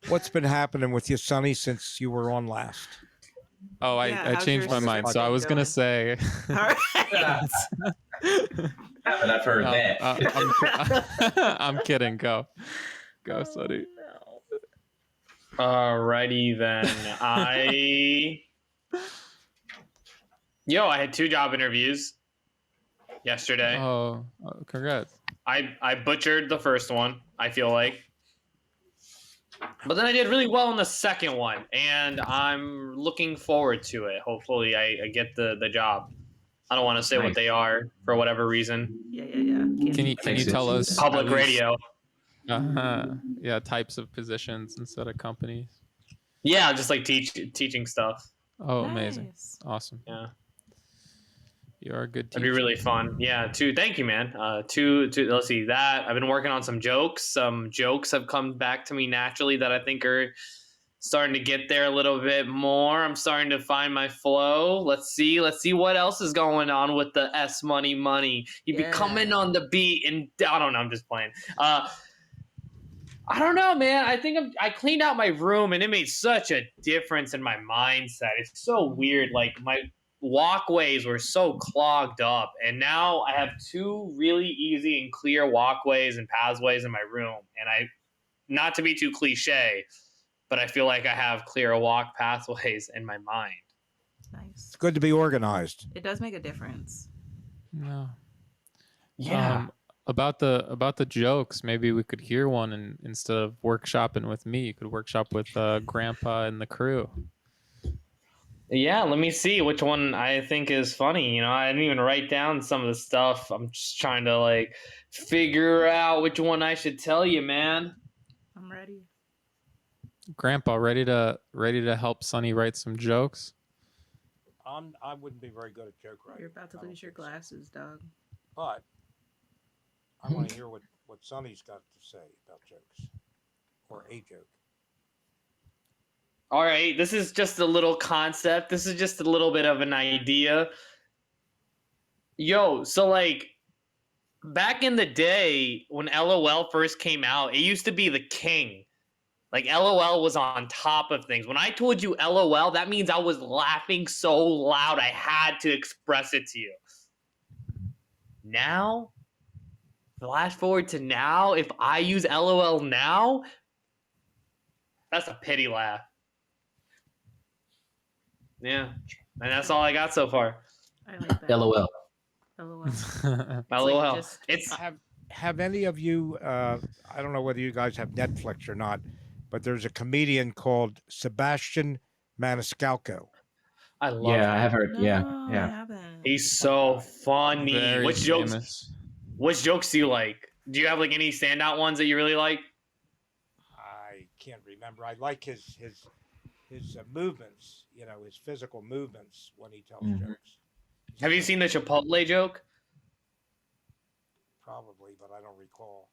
What's been happening with you, Sonny, since you were on last? Oh, Yeah, I how's changed your my mind. So search I was going? gonna say. All right. And I've heard that. I'm kidding. Go, Sonny. Alrighty then. I had 2 job interviews yesterday. Oh, congrats. I butchered the first one, I feel like. But then I did really well in the second one, and I'm looking forward to it. Hopefully I get the job. I don't want to say Nice. what they are for whatever reason. Yeah. Can you tell us Public at least- radio. Yeah, types of positions instead of companies. Yeah, just like teaching stuff. Oh, amazing. Nice. Awesome. Yeah. You are a good That'd teacher. be really fun. Yeah, thank you, man. Let's see that. I've been working on some jokes. Some jokes have come back to me naturally that I think are starting to get there a little bit more. I'm starting to find my flow. Let's see what else is going on with the S money. You be Yeah. coming on the beat, and I don't know. I'm just playing. I don't know, man. I think I cleaned out my room, and it made such a difference in my mindset. It's so weird. Like my walkways were so clogged up, and now I have 2 really easy and clear walkways and pathways in my room. And not to be too cliche, but I feel like I have clear walk pathways in my mind. Nice. It's good to be organized. It does make a difference. No. Yeah. About the jokes, maybe we could hear one, and instead of workshopping with me, you could workshop with Grandpa and the crew. Yeah, let me see which one I think is funny. I didn't even write down some of the stuff. I'm just trying to like figure out which one I should tell you, man. I'm ready. Grandpa, ready to help Sonny write some jokes? I wouldn't be very good at joke writing. You're about to I don't lose your think so. glasses, dog. But I want to hear what Sonny's got to say about jokes or a joke. All right, this is just a little concept. This is just a little bit of an idea. So like back in the day when LOL first came out, it used to be the king. Like LOL was on top of things. When I told you LOL, that means I was laughing so loud I had to express it to you. Now, flash forward to now, if I use LOL now, that's a pity laugh. Yeah, and that's all I got so far. I like that. LOL. LOL. LOL. just- It's Have any of you? I don't know whether you guys have Netflix or not, but there's a comedian called Sebastian Maniscalco. I love Yeah, I him. have heard. No, Yeah, I yeah. haven't. He's so funny. Very Which jokes? famous. Which jokes do you like? Do you have like any standout ones that you really like? I can't remember. I like his movements. His physical movements when he tells Mhm. jokes. Have you seen the Chipotle joke? probably, but I don't recall.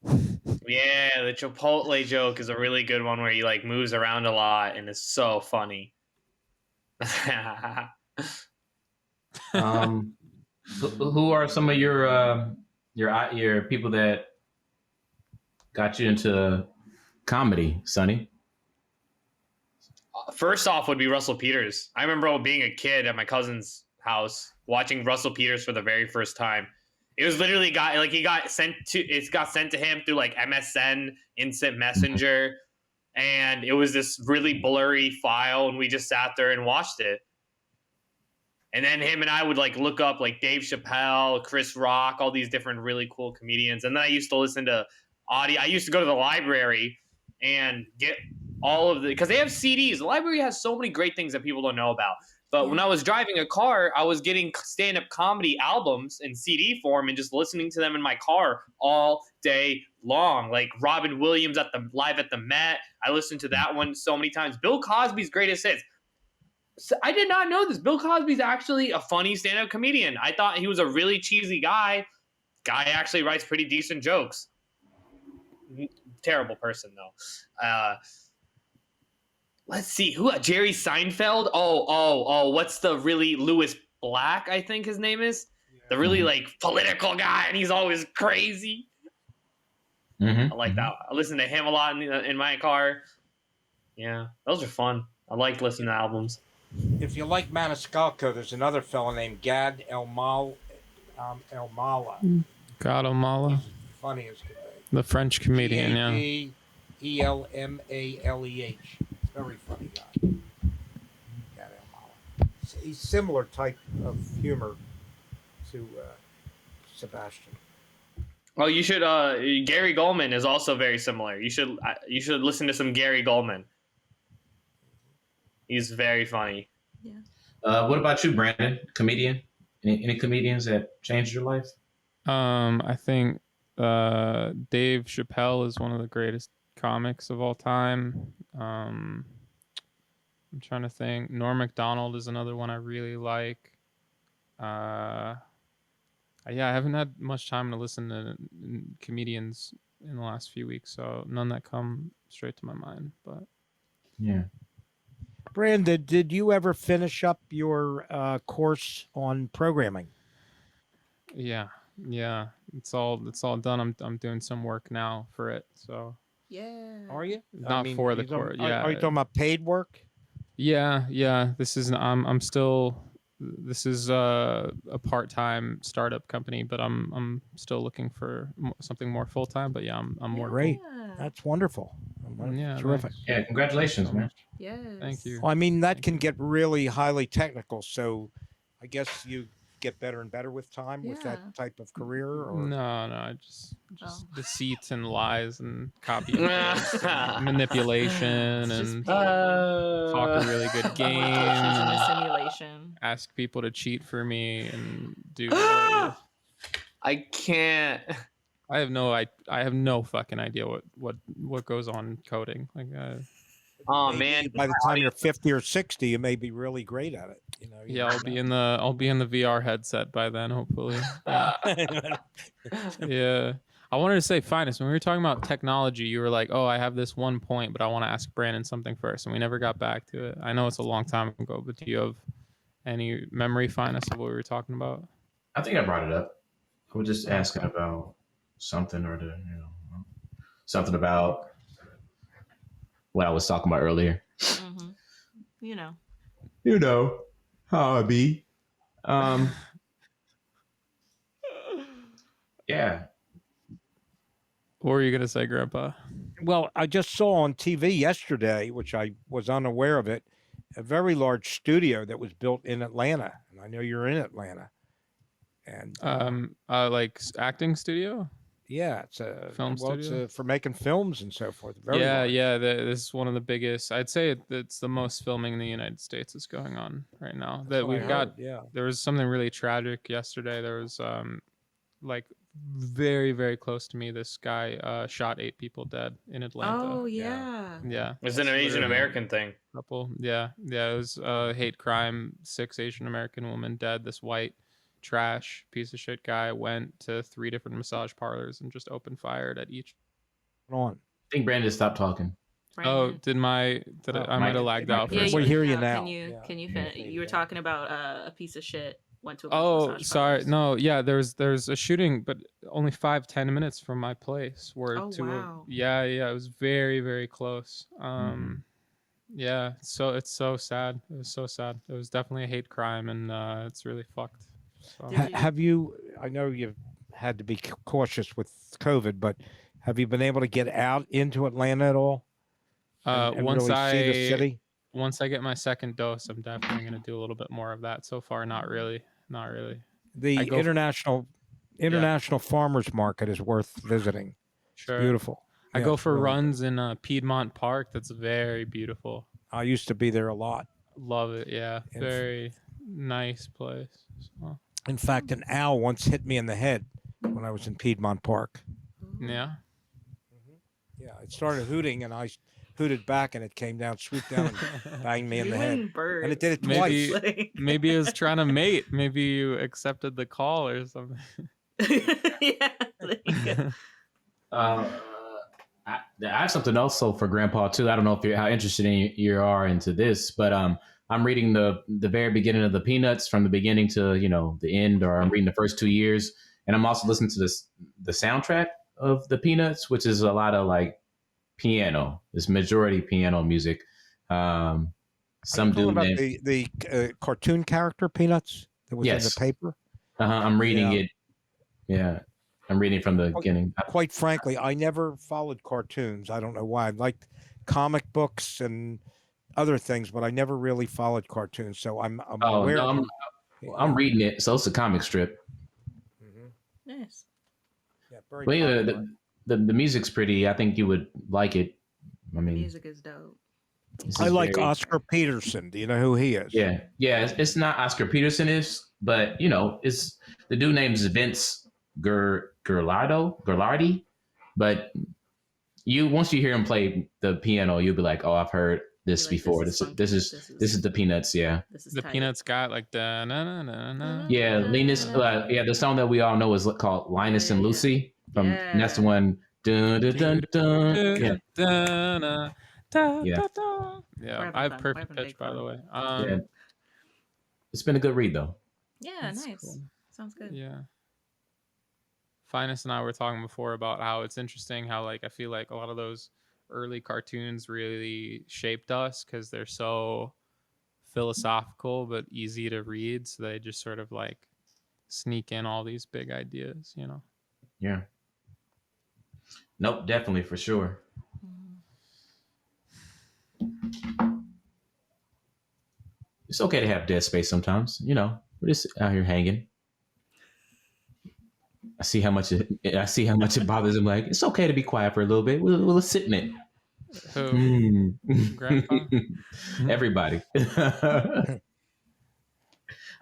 Yeah, the Chipotle joke is a really good one where he like moves around a lot and it's so funny. Who are some of your people that got you into comedy, Sonny? First off would be Russell Peters. I remember being a kid at my cousin's house watching Russell Peters for the very first time. It was literally it got sent to him through like MSN Instant Messenger, and it was this really blurry file, and we just sat there and watched it. And then him and I would like look up like Dave Chappelle, Chris Rock, all these different really cool comedians. And then I used to listen to audio. I used to go to the library and get all of because they have CDs. The library has so many great things that people don't know about. But when I was driving a car, I was getting stand-up comedy albums in CD form and just listening to them in my car all day long. Like Robin Williams live at the Met. I listened to that one so many times. Bill Cosby's Greatest Hits. So I did not know this. Bill Cosby's actually a funny stand-up comedian. I thought he was a really cheesy guy. Guy actually writes pretty decent jokes. Terrible person, though. Let's see. Jerry Seinfeld? Oh, what's the really Louis Black, I think his name is? The really, like, political guy, and he's always crazy. I like that. I listen to him a lot in my car. Yeah, those are fun. I like listening to albums. If you like Maniscalco, there's another fellow named Gad Elmaleh. God Elmaleh. Funny as could be. The French comedian, yeah. Elmaleh. Very funny guy. Gad Elmaleh. He's similar type of humor to Sebastian. Oh, you should. Gary Goldman is also very similar. You should listen to some Gary Goldman. He's very funny. Yeah. What about you, Brandon? Comedian? Any comedians that changed your life? I think Dave Chappelle is one of the greatest comics of all time. I'm trying to think. Norm Macdonald is another one I really like. Yeah, I haven't had much time to listen to comedians in the last few weeks, so none that come straight to my mind. But yeah. Brandon, did you ever finish up your course on programming? yeah, it's all done. I'm doing some work now for it. So Yeah. Are you? not for the course. Yeah. Are you talking about paid work? Yeah. This is I'm still. This is a part-time startup company, but I'm still looking for something more full-time. But yeah, I'm working. Great. That's wonderful. Yeah, Terrific. thanks. Yeah, congratulations, man. Yes. Thank you. Well, I mean, that can get really highly technical. So I guess you get better and better with time with that type of career? Or? No, just deceit and lies and copy and paste and manipulation and talk a really good game in the and simulation. ask people to cheat for me and do. I can't. I have no fucking idea what goes on in coding. Like, oh maybe man! by the time you're 50 or 60, you may be really great at it. You know. Yeah, I'll be in the VR headset by then, hopefully. Yeah. I wanted to say, Phines, when we were talking about technology, you were like, "Oh, I have this one point, but I want to ask Brandon something first," and we never got back to it. I know it's a long time ago, but do you have any memory, Phines, of what we were talking about? I think I brought it up. I was just asking about something something about what I was talking about earlier. Mm-hmm. You know how I be. Yeah. What were you gonna say, Grandpa? Well, I just saw on TV yesterday, which I was unaware of it, a very large studio that was built in Atlanta, and I know you're in Atlanta. And like acting studio. Yeah, it's a film studio. It's for making films and so forth. Very large. This is one of the biggest. I'd say it's the most filming in the United States is going on right now. That's that what I we've got. heard, yeah. There was something really tragic yesterday. There was like very, very close to me. This guy shot 8 people dead in Atlanta. Oh yeah. Yeah. It's an Asian American thing. Couple. Yeah. It was hate crime. 6 Asian American women dead. This white trash piece of shit guy went to 3 different massage parlors and just opened fired at each. On. I think Brandon stopped talking. Oh, Brandon. I might have lagged out for Yeah, a you second. We hear you now. now. Can you Yeah. can you finish? You were talking about a piece of shit went to a bunch of Oh, massage sorry. parlors. No, yeah, there's a shooting, but only 5-10 minutes from my place. Where Oh, wow. yeah, it was very, very close. Yeah, so it's so sad. It was so sad. It was definitely a hate crime, and it's really fucked. So. Did you- Have you? I know you've had to be cautious with COVID, but have you been able to get out into Atlanta at all? And Once really see the city? once I get my second dose, I'm definitely gonna do a little bit more of that. So far, not really. The I go- international farmers market is worth visiting. Sure. Beautiful. I Yeah, go it's for really runs in Piedmont Park. That's very beautiful. good. I used to be there a lot. Love it. Yeah, In- very nice place. So, In fact, an owl once hit me in the head when I was in Piedmont Park. yeah. Yeah, it started hooting, and I hooted back, and it came down, swooped down, and banged me in You the head. and birds. And it did it Maybe- twice. Like- Maybe it was trying to mate. Maybe you accepted the call or something. Yeah. There you go. I have something also for Grandpa too. I don't know if how interested you are into this, but I'm reading the very beginning of the Peanuts from the beginning to the end, or I'm reading the first 2 years, and I'm also listening to the soundtrack of the Peanuts, which is a lot of like piano. It's majority piano music. Some Are you talking dude about named the cartoon character Peanuts that was in Yes. the paper. I'm reading Yeah. it. Yeah, I'm reading from the beginning. Quite frankly, I never followed cartoons. I don't know why. I liked comic books and other things, but I never really followed cartoons. So I'm Oh aware. no, I'm reading it. So it's a comic strip. Mhm. Nice. Yeah, very But yeah, popular. the music's pretty. I think you would like it. I mean, Music is dope. this I is like very- Oscar Peterson. Do you know who he is? Yeah. It's not Oscar Peterson but it's the dude named Vince Gerlardi. But once you hear him play the piano, you'll be like, oh, I've heard this You're like, before. this This is is funky. this is the Peanuts. Yeah. This is The tight. Peanuts got like da na na na na. Yeah, Linus. The song that we all know is called Linus and Yeah. Lucy. And that's the Yeah. one. Dun, dun, dun, dun. Yeah. Da, na, da, Yeah. da, da. Yeah, We're having I have fun. We're perfect having pitch, big by the fun. way. Yeah. It's been a good read though. Yeah, That's nice. cool. Sounds good. Yeah. Finest and I were talking before about how it's interesting how I feel like a lot of those early cartoons really shaped us because they're so philosophical but easy to read. So they just sort of sneak in all these big ideas, Yeah. Nope, definitely for sure. It's okay to have dead space sometimes. We're just out here hanging. I see how much it bothers him. Like, it's okay to be quiet for a little bit. We'll sit in it. Who? Grandpa? Everybody.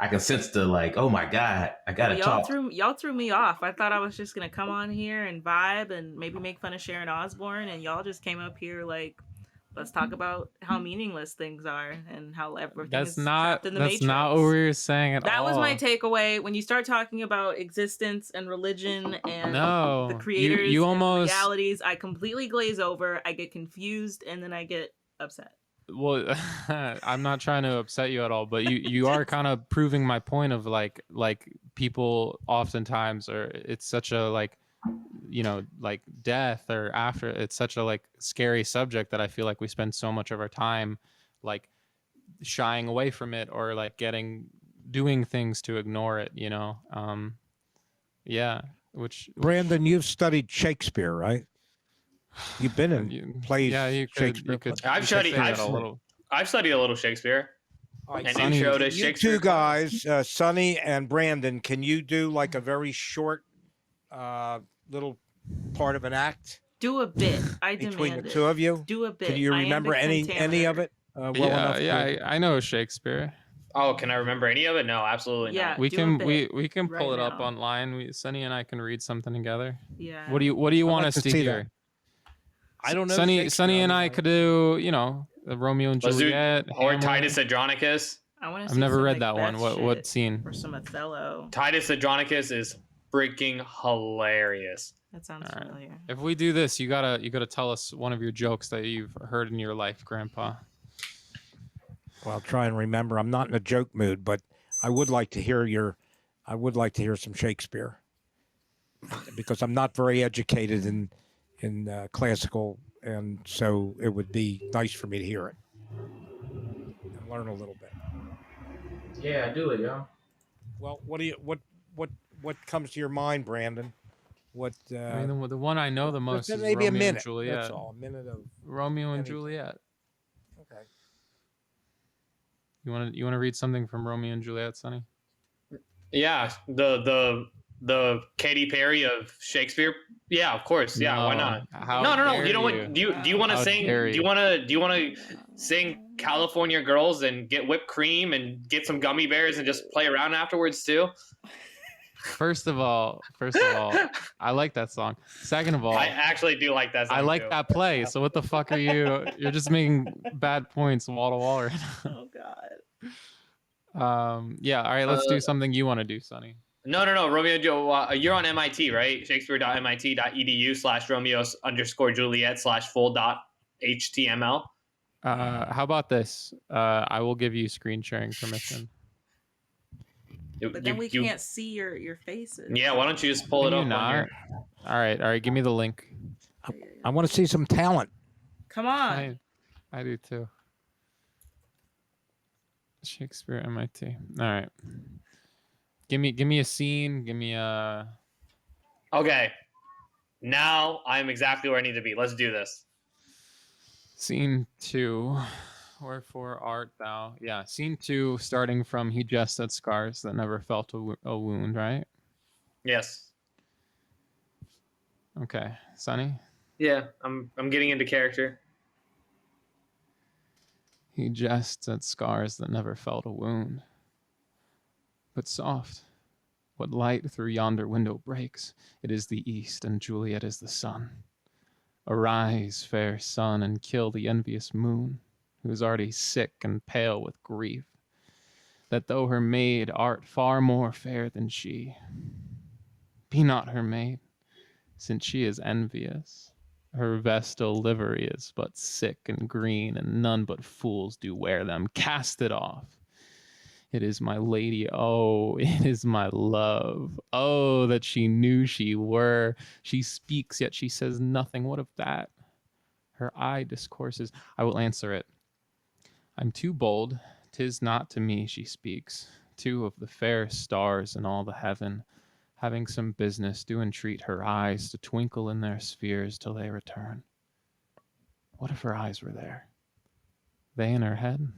I can sense the oh my God, I gotta talk. Y'all threw me off. I thought I was just gonna come on here and vibe and maybe make fun of Sharon Osbourne, and y'all just came up here let's talk about how meaningless things are and how everything That's is not trapped in the that's Matrix. not what we were saying at That all. was my takeaway. When you start talking about existence and religion and No, the creators you and almost realities, I completely glaze over. I get confused and then I get upset. Well, I'm not trying to upset you at all, but you are kind of proving my point of people oftentimes it's such a death or after it's such a scary subject that I feel like we spend so much of our time shying away from it or doing things to ignore it, yeah, which Brandon, you've studied Shakespeare, right? You've been in plays. yeah, you Shakespeare. could I've you could studied- say I've- that a little. I've studied a little Shakespeare. All right, An Sonny, intro to you Shakespeare. two guys, Sonny and Brandon, can you do a very short little part of an act Do a bit. I between demand the it. two of you? Do a bit. Can you I am remember the any of contaminator. it well enough? I know Shakespeare. Oh, can I remember any of it? No, absolutely Yeah. not. We do can a bit we can pull right it up now. online. Sunny and I can read something together. Yeah. What do you I'd want like us to to see hear? I don't know. Sunny Shakespeare. and I mean, could do the Romeo and Let's do Juliet. Or Hamlet. Titus Andronicus. I want to. I've never read that one. What scene? Or some Othello. Titus Andronicus is freaking hilarious. That sounds All right. familiar. If we do this, you gotta tell us one of your jokes that you've heard in your life, Grandpa. Well, I'll try and remember. I'm not in a joke mood, but I would like to hear some Shakespeare, because I'm not very educated in classical, and so it would be nice for me to hear it and learn a little bit. Yeah, do it, yo. Well, what comes to your mind, Brandon? What? I mean, the one I know the most is maybe Romeo a minute. and Juliet. That's all. A minute of Romeo and anything. Juliet. Okay. You want to read something from Romeo and Juliet, Sonny? Yeah, the Katy Perry of Shakespeare. Yeah, of course. Yeah, No. why not? How No. dare You know what? Do you want to How sing? dare Do you want to sing California Girls and get whipped cream and get some gummy bears and just play around afterwards too? First of all, I like that song. Second of all, I actually do like that song I like too. that play. So what the fuck are you? You're just making bad points wall to wall right Oh God. now. Yeah. All right. Let's do something you want to do, Sonny. No. Romeo and Joe, you're on MIT, right? Shakespeare.mit.edu/Romeo_Juliet/full.html. How about this? I will give you screen sharing permission. But then we can't see your faces. Yeah, why don't you just pull Can it you up not? on here? All right. Give me the link. I want to see some talent. Come on. I do too. Shakespeare MIT. All right. Give me a scene. Give me a. Okay. Now I'm exactly where I need to be. Let's do this. Scene 2. Wherefore art thou? Yeah, scene 2, starting from he just had scars that never felt a wound, right? Yes. Okay, Sonny. Yeah, I'm getting into character. He jests at scars that never felt a wound. But soft, what light through yonder window breaks? It is the east, and Juliet is the sun. Arise, fair sun, and kill the envious moon, who is already sick and pale with grief, that though her maid art far more fair than she, be not her maid, since she is envious. Her vestal livery is but sick and green, and none but fools do wear them. Cast it off. It is my lady, oh, it is my love. Oh, that she knew she were. She speaks, yet she says nothing. What of that? Her eye discourses. I will answer it. I'm too bold. 'Tis not to me she speaks. Two of the fairest stars in all the heaven, having some business, do entreat her eyes to twinkle in their spheres till they return. What if her eyes were there? They in her head?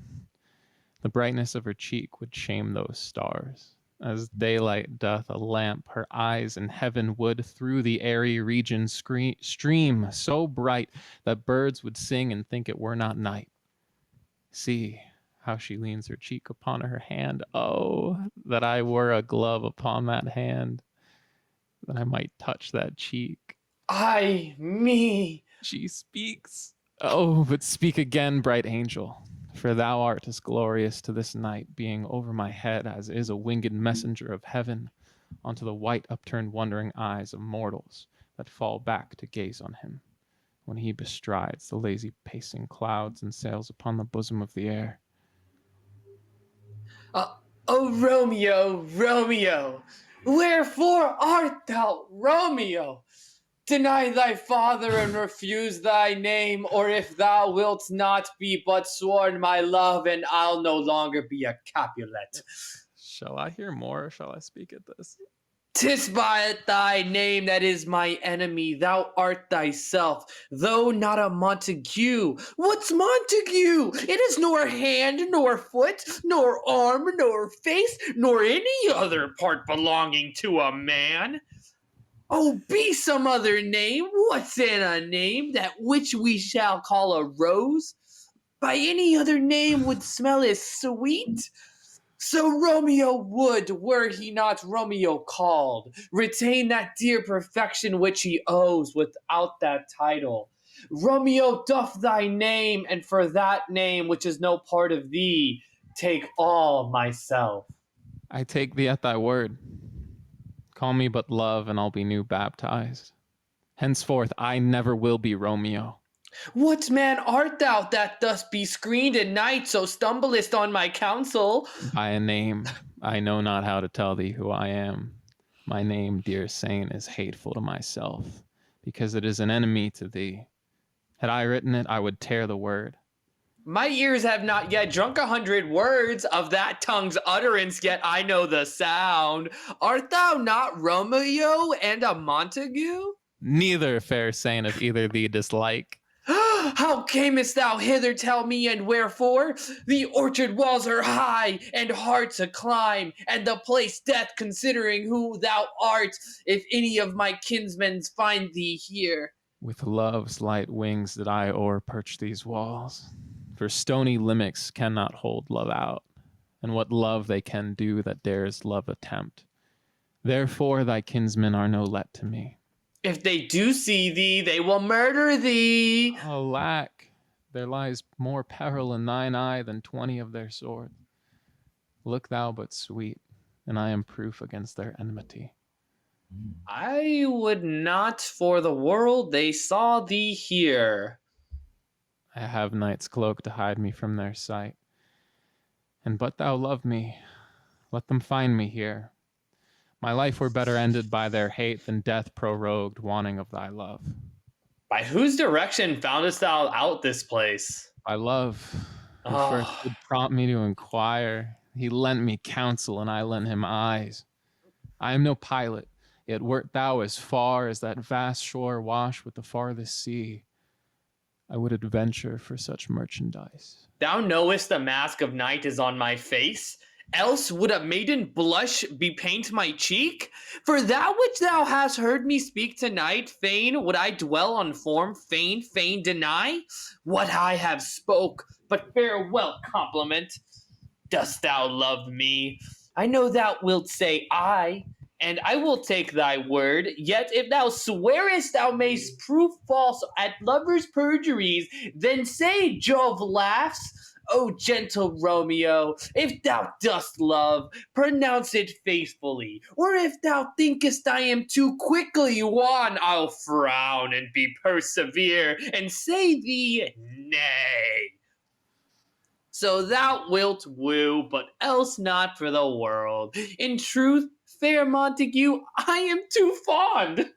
The brightness of her cheek would shame those stars. As daylight doth a lamp, her eyes in heaven would through the airy region stream so bright that birds would sing and think it were not night. See how she leans her cheek upon her hand. Oh, that I were a glove upon that hand, that I might touch that cheek. Me. She speaks. Oh, but speak again, bright angel, for thou art as glorious to this night, being over my head as is a winged messenger of heaven, onto the white upturned wondering eyes of mortals that fall back to gaze on him, when he bestrides the lazy pacing clouds and sails upon the bosom of the air. Oh, Romeo, Romeo, wherefore art thou, Romeo? Deny thy father and refuse thy name, or if thou wilt not be but sworn my love, and I'll no longer be a Capulet. Shall I hear more, or shall I speak at this? 'Tis by thy name that is my enemy. Thou art thyself, though not a Montague. What's Montague? It is nor hand, nor foot, nor arm, nor face, nor any other part belonging to a man. Oh, be some other name. What's in a name that which we shall call a rose? By any other name would smell as sweet. So Romeo would, were he not Romeo called, retain that dear perfection which he owes without that title. Romeo doth thy name, and for that name which is no part of thee, take all myself. I take thee at thy word. Call me but love, and I'll be new baptized. Henceforth, I never will be Romeo. What man art thou that dost be screened at night, so stumblest on my counsel? By a name, I know not how to tell thee who I am. My name, dear saint, is hateful to myself, because it is an enemy to thee. Had I written it, I would tear the word. My ears have not yet drunk 100 words of that tongue's utterance, yet I know the sound. Art thou not Romeo and a Montague? Neither, fair saint, of either thee dislike. How camest thou hither, tell me, and wherefore? The orchard walls are high, and hard to climb, and the place death, considering who thou art, if any of my kinsmen find thee here. With love's light wings did I o'erperch these walls, for stony limits cannot hold love out, and what love they can do that dares love attempt. Therefore thy kinsmen are no let to me. If they do see thee, they will murder thee. Alack, there lies more peril in thine eye than 20 of their sword. Look thou but sweet, and I am proof against their enmity. I would not for the world they saw thee here. I have night's cloak to hide me from their sight. And but thou love me, let them find me here. My life were better ended by their hate than death prorogued, wanting of thy love. By whose direction foundest thou out this place? By love, who first would prompt me to inquire. He lent me counsel, and I lent him eyes. I am no pilot, yet wert thou as far as that vast shore washed with the farthest sea, I would adventure for such merchandise. Thou knowest the mask of night is on my face. Else would a maiden blush bepaint my cheek? For that which thou hast heard me speak tonight, fain would I dwell on form, fain deny what I have spoke, but farewell compliment. Dost thou love me? I know thou wilt say aye, and I will take thy word. Yet if thou swearest thou mayst prove false at lovers' perjuries, then say Jove laughs. O gentle Romeo, if thou dost love, pronounce it faithfully. Or if thou thinkest I am too quickly won, I'll frown and be persevere, and say thee nay. So thou wilt woo, but else not for the world. In truth, fair Montague, I am too fond.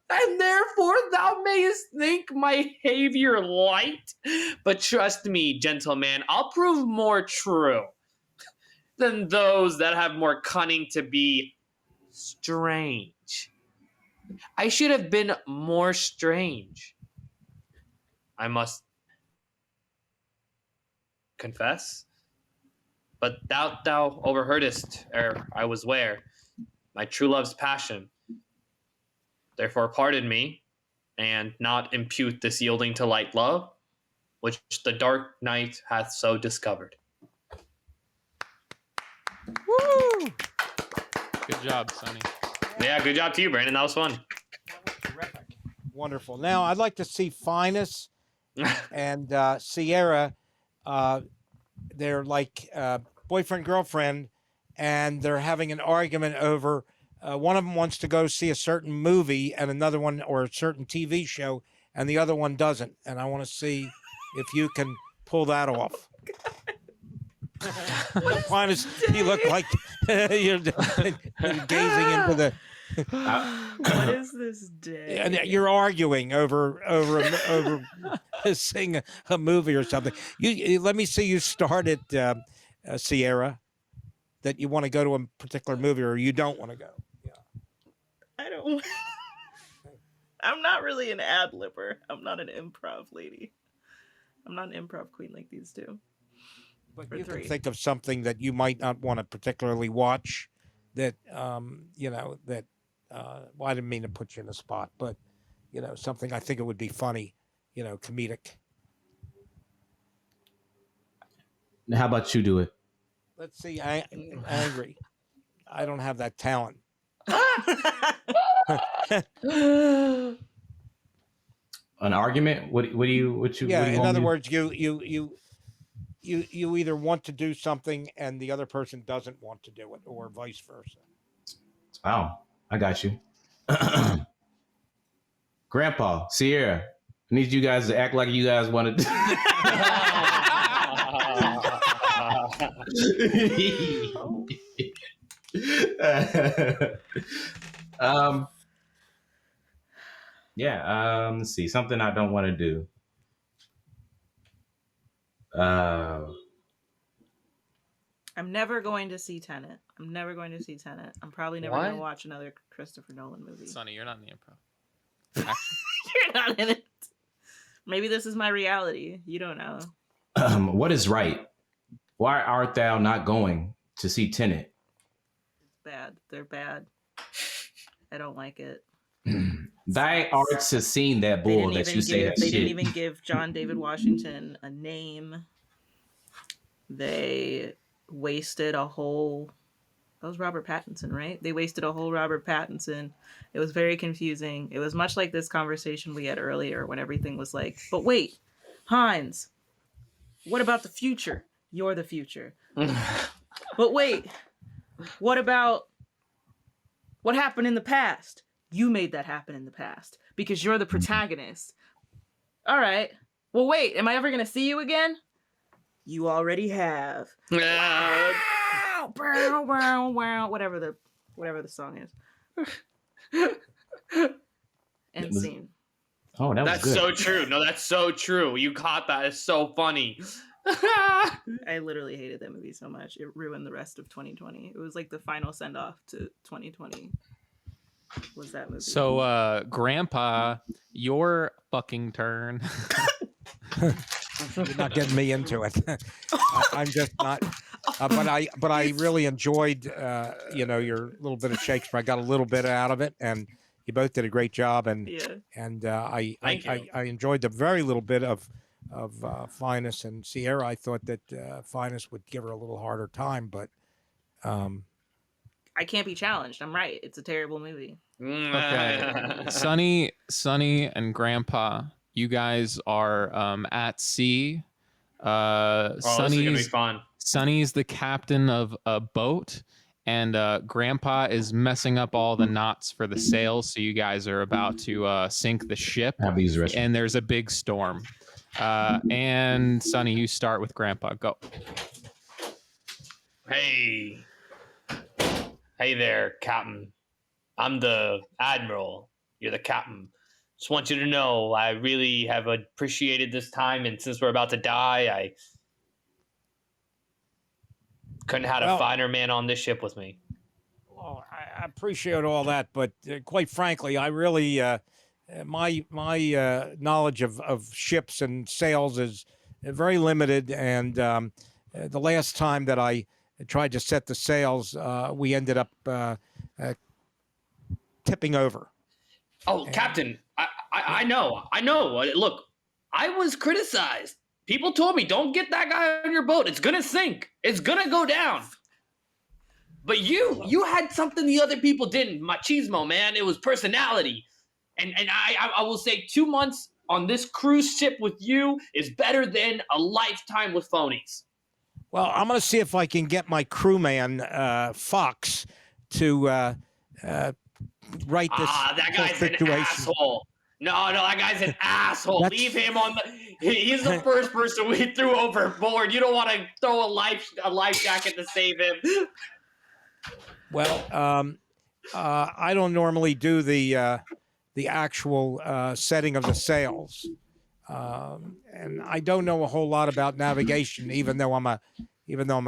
And therefore thou mayest think my behavior light. But trust me, gentleman, I'll prove more true than those that have more cunning to be strange. I should have been more strange. I must confess. But thou overheardest, ere I was ware, my true love's passion. Therefore pardon me, and not impute this yielding to light love, which the dark night hath so discovered. Woo! Good job, Sonny. Yeah, good job to you, Brandon. That was fun. Terrific. Wonderful. Now, I'd like to see Phines and Sierra. They're like boyfriend, girlfriend, and they're having an argument over one of them wants to go see a certain movie and another one, or a certain TV show, and the other one doesn't. And I want to see if you can pull that off. Phines, you look like you're gazing into the. What is this day? And you're arguing over seeing a movie or something. You let me see you start it, Sierra. That you want to go to a particular movie, or you don't want to go. Yeah. I don't. I'm not really an ad-libber. I'm not an improv lady. I'm not an improv queen like these two. But Or you three. can think of something that you might not want to particularly watch. That well, I didn't mean to put you in a spot, but something I think it would be funny, comedic. How about you do it? Let's see, angry. I don't have that talent. An argument? What do you? Yeah. In other want words, you you either want to do something and the other person doesn't want to do it, or vice versa. Wow, I got you. Grandpa, Sierra, I need you guys to act like you guys wanted to. Let's see, something I don't want to do. I'm never going to see Tenet. I'm probably never going to watch another Christopher Nolan movie. Sonny, you're not in the improv. You're not in it. Maybe this is my reality. You don't know. What is right? Why art thou not going to see Tenet? It's bad. They're bad. I don't like it. Thy arts has seen that bull that you say that They shit. didn't even give John David Washington a name. They wasted a whole... That was Robert Pattinson, right? They wasted a whole Robert Pattinson. It was very confusing. It was much like this conversation we had earlier when everything was like, but wait, Phines, what about the future? You're the future. But wait, what about what happened in the past? You made that happen in the past because you're the protagonist. All right. Well, wait, am I ever going to see you again? You already have. Whatever the song is. End scene. Oh, that's good. So true. No, that's so true. You caught that. It's so funny. I literally hated that movie so much. It ruined the rest of 2020. It was like the final send off to 2020. Was that movie? So, Grandpa, your fucking turn. You're not getting me into it. I'm just not. But I really enjoyed, your little bit of Shakespeare. I got a little bit out of it, and you both did a great job. And I enjoyed the very little bit of Phines and Sierra. I thought that Phines would give her a little harder time, but I can't be challenged. I'm right. It's a terrible movie. Okay, Sonny, and Grandpa, you guys are at sea. This is gonna be fun. Sonny's the captain of a boat, and Grandpa is messing up all the knots for the sails. So you guys are about to sink the ship, and there's a big storm. And Sonny, you start with Grandpa. Go. Hey there, Captain. I'm the Admiral. You're the Captain. Just want you to know I really have appreciated this time, and since we're about to die, I couldn't have had a finer man on this ship with me. Well, I appreciate all that, but quite frankly, I really my knowledge of ships and sails is very limited, and the last time that I tried to set the sails, we ended up tipping over. Oh, Captain, I know. Look, I was criticized. People told me, don't get that guy on your boat. It's going to sink. It's going to go down. But you had something the other people didn't. Machismo, man. It was personality. And I will say 2 months on this cruise ship with you is better than a lifetime with phonies. Well, I'm going to see if I can get my crewman, Fox, to write this that guy's situation. An asshole. No, that guy's an asshole. Leave him on the... He's the first person we threw overboard. You don't want to throw a life jacket to save him. Well, I don't normally do the actual setting of the sails, and I don't know a whole lot about navigation, even though I'm a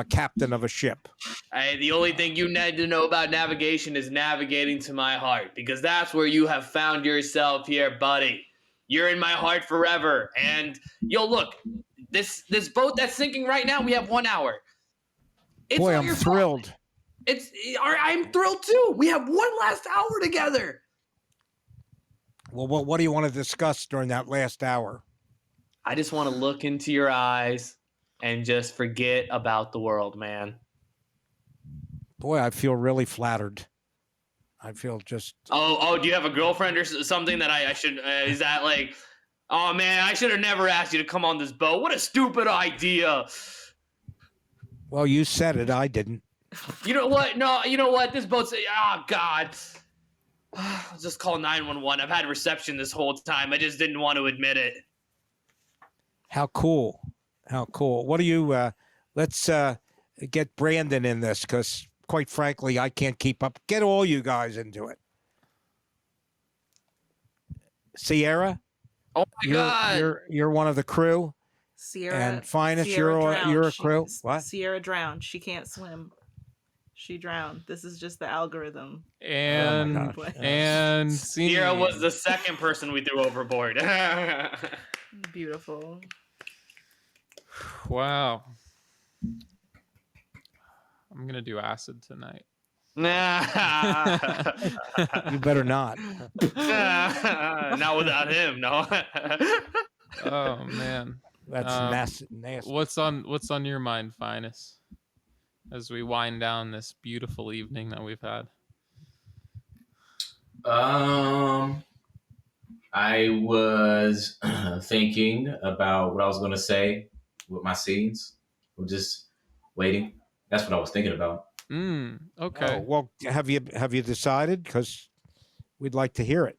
captain of a ship. Hey, the only thing you need to know about navigation is navigating to my heart, because that's where you have found yourself here, buddy. You're in my heart forever. And look, this boat that's sinking right now, we have 1 hour. Boy, I'm thrilled. I'm thrilled too. We have one last hour together. Well, what do you want to discuss during that last hour? I just want to look into your eyes and just forget about the world, man. Boy, I feel really flattered. I feel just... Oh, do you have a girlfriend or something that I should... is that like... Oh, man, I should have never asked you to come on this boat. What a stupid idea. Well, you said it. I didn't. You know what? No, you know what? This boat's. Oh, God. I'll just call 911. I've had reception this whole time. I just didn't want to admit it. How cool. How cool. What do you, let's get Brandon in this because, quite frankly, I can't keep up. Get all you guys into it. Sierra? Oh, my God. You're one of the crew. Sierra And Phines, Sierra drowned. you're a crew. What? Sierra drowned. She can't swim. She drowned. This is just the algorithm. And Oh my gosh. and Sierra scene. was the second person we threw overboard. Beautiful. Wow. I'm gonna do acid tonight. You better not. Not without him, no. Oh man. That's nasty. What's on your mind, Phines, as we wind down this beautiful evening that we've had? I was thinking about what I was going to say with my scenes. I'm just waiting. That's what I was thinking about. Okay. Oh, well, have you decided? Because we'd like to hear it.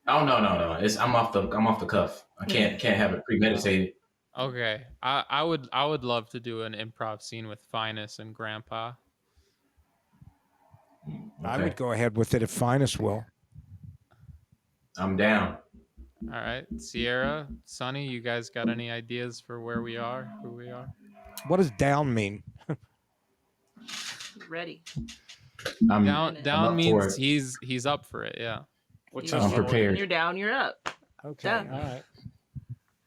Oh no. I'm off the cuff. I can't have it premeditated. Okay. I would love to do an improv scene with Phines and Grandpa. I Okay. would go ahead with it if Phines will. I'm down. All right. Sierra, Sonny, you guys got any ideas for where we are, who we are? What does down mean? Ready. I'm Down up for means it. he's up for it, yeah. Which You is I'm know, prepared. When you're down, you're up. Okay, Done. all right.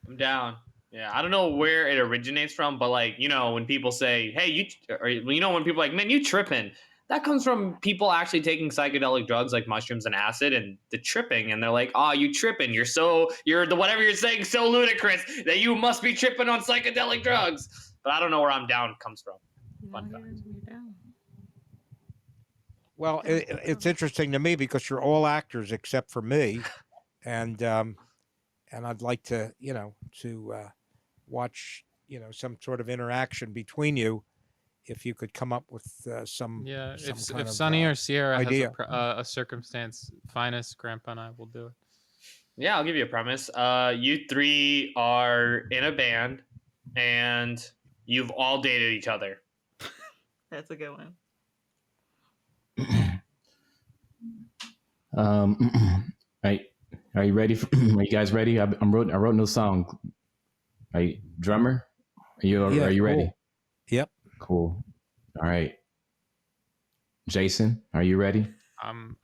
I'm down. Yeah, I don't know where it originates from, but like, you know, when people say, "Hey, when people are like, man, you tripping," that comes from people actually taking psychedelic drugs like mushrooms and acid and the tripping, and they're like, "Oh, you tripping? You're the whatever you're saying so ludicrous that you must be tripping on psychedelic drugs." But I don't know where I'm down comes from. Fun fact. You're down. Well, it's interesting to me because you're all actors except for me, and I'd like to watch some sort of interaction between you, if you could come up with some. Yeah, some if kind of, Sonny or Sierra idea. has a circumstance, Phines, Grandpa, and I will do it. Yeah, I'll give you a premise. You three are in a band, and you've all dated each other. That's a good one. Right. Are you ready? Are you guys ready? I wrote a new song. Are you drummer? Are you cool. ready? Yep. Cool. All right. Jason, are you ready? I'm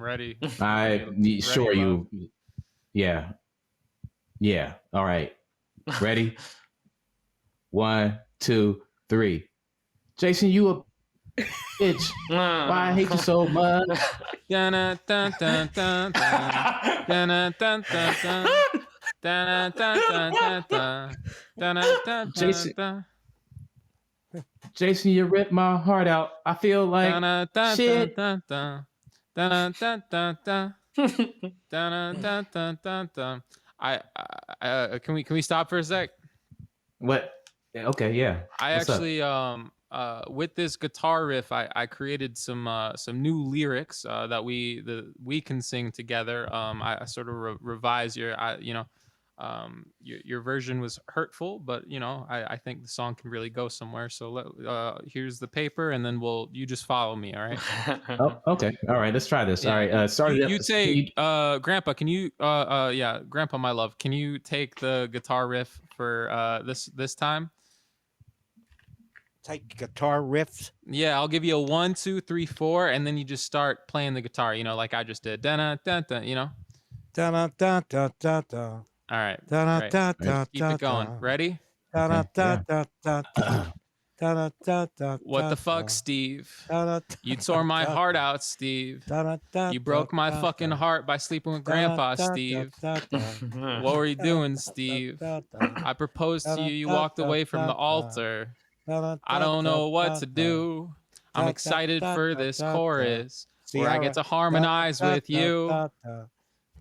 ready. Sure Love. you. Yeah. All right. Ready? 1, 2, 3. Jason, you a bitch. Why I hate you so much? Dun, dun, dun, dun, dun. Dun, dun, dun, dun, dun. Dun, dun, dun, dun, dun. Dun, dun, dun, Jason. dun. Jason, you ripped my heart out. I feel like Dun, dun, shit. dun, dun, dun. Dun, dun, dun, dun. Dun, dun, dun, dun, dun. Can we stop for a sec? What? Okay, yeah. I What's up? actually with this guitar riff, I created some new lyrics that we can sing together. I sort of revise your version was hurtful, but I think the song can really go somewhere. So here's the paper, and then you just follow me, all right? Oh, okay. All right, let's try this. Yeah. All right. You take Grandpa. Can you Grandpa, my love? Can you take the guitar riff for this time? Take guitar riffs. Yeah, I'll give you a 1, 2, 3, 4, and then you just start playing the guitar. Like I just did. Dun dun dun. Da da da da da da. All right. Da da Great. da da. Keep it going. Ready? Da da da da da. Da da da. What the fuck, Steve? You tore my heart out, Steve. You broke my fucking heart by sleeping with Grandpa, Steve. What were you doing, Steve? I proposed to you. You walked away from the altar. I don't know what to do. I'm excited for this chorus where I get to harmonize with you.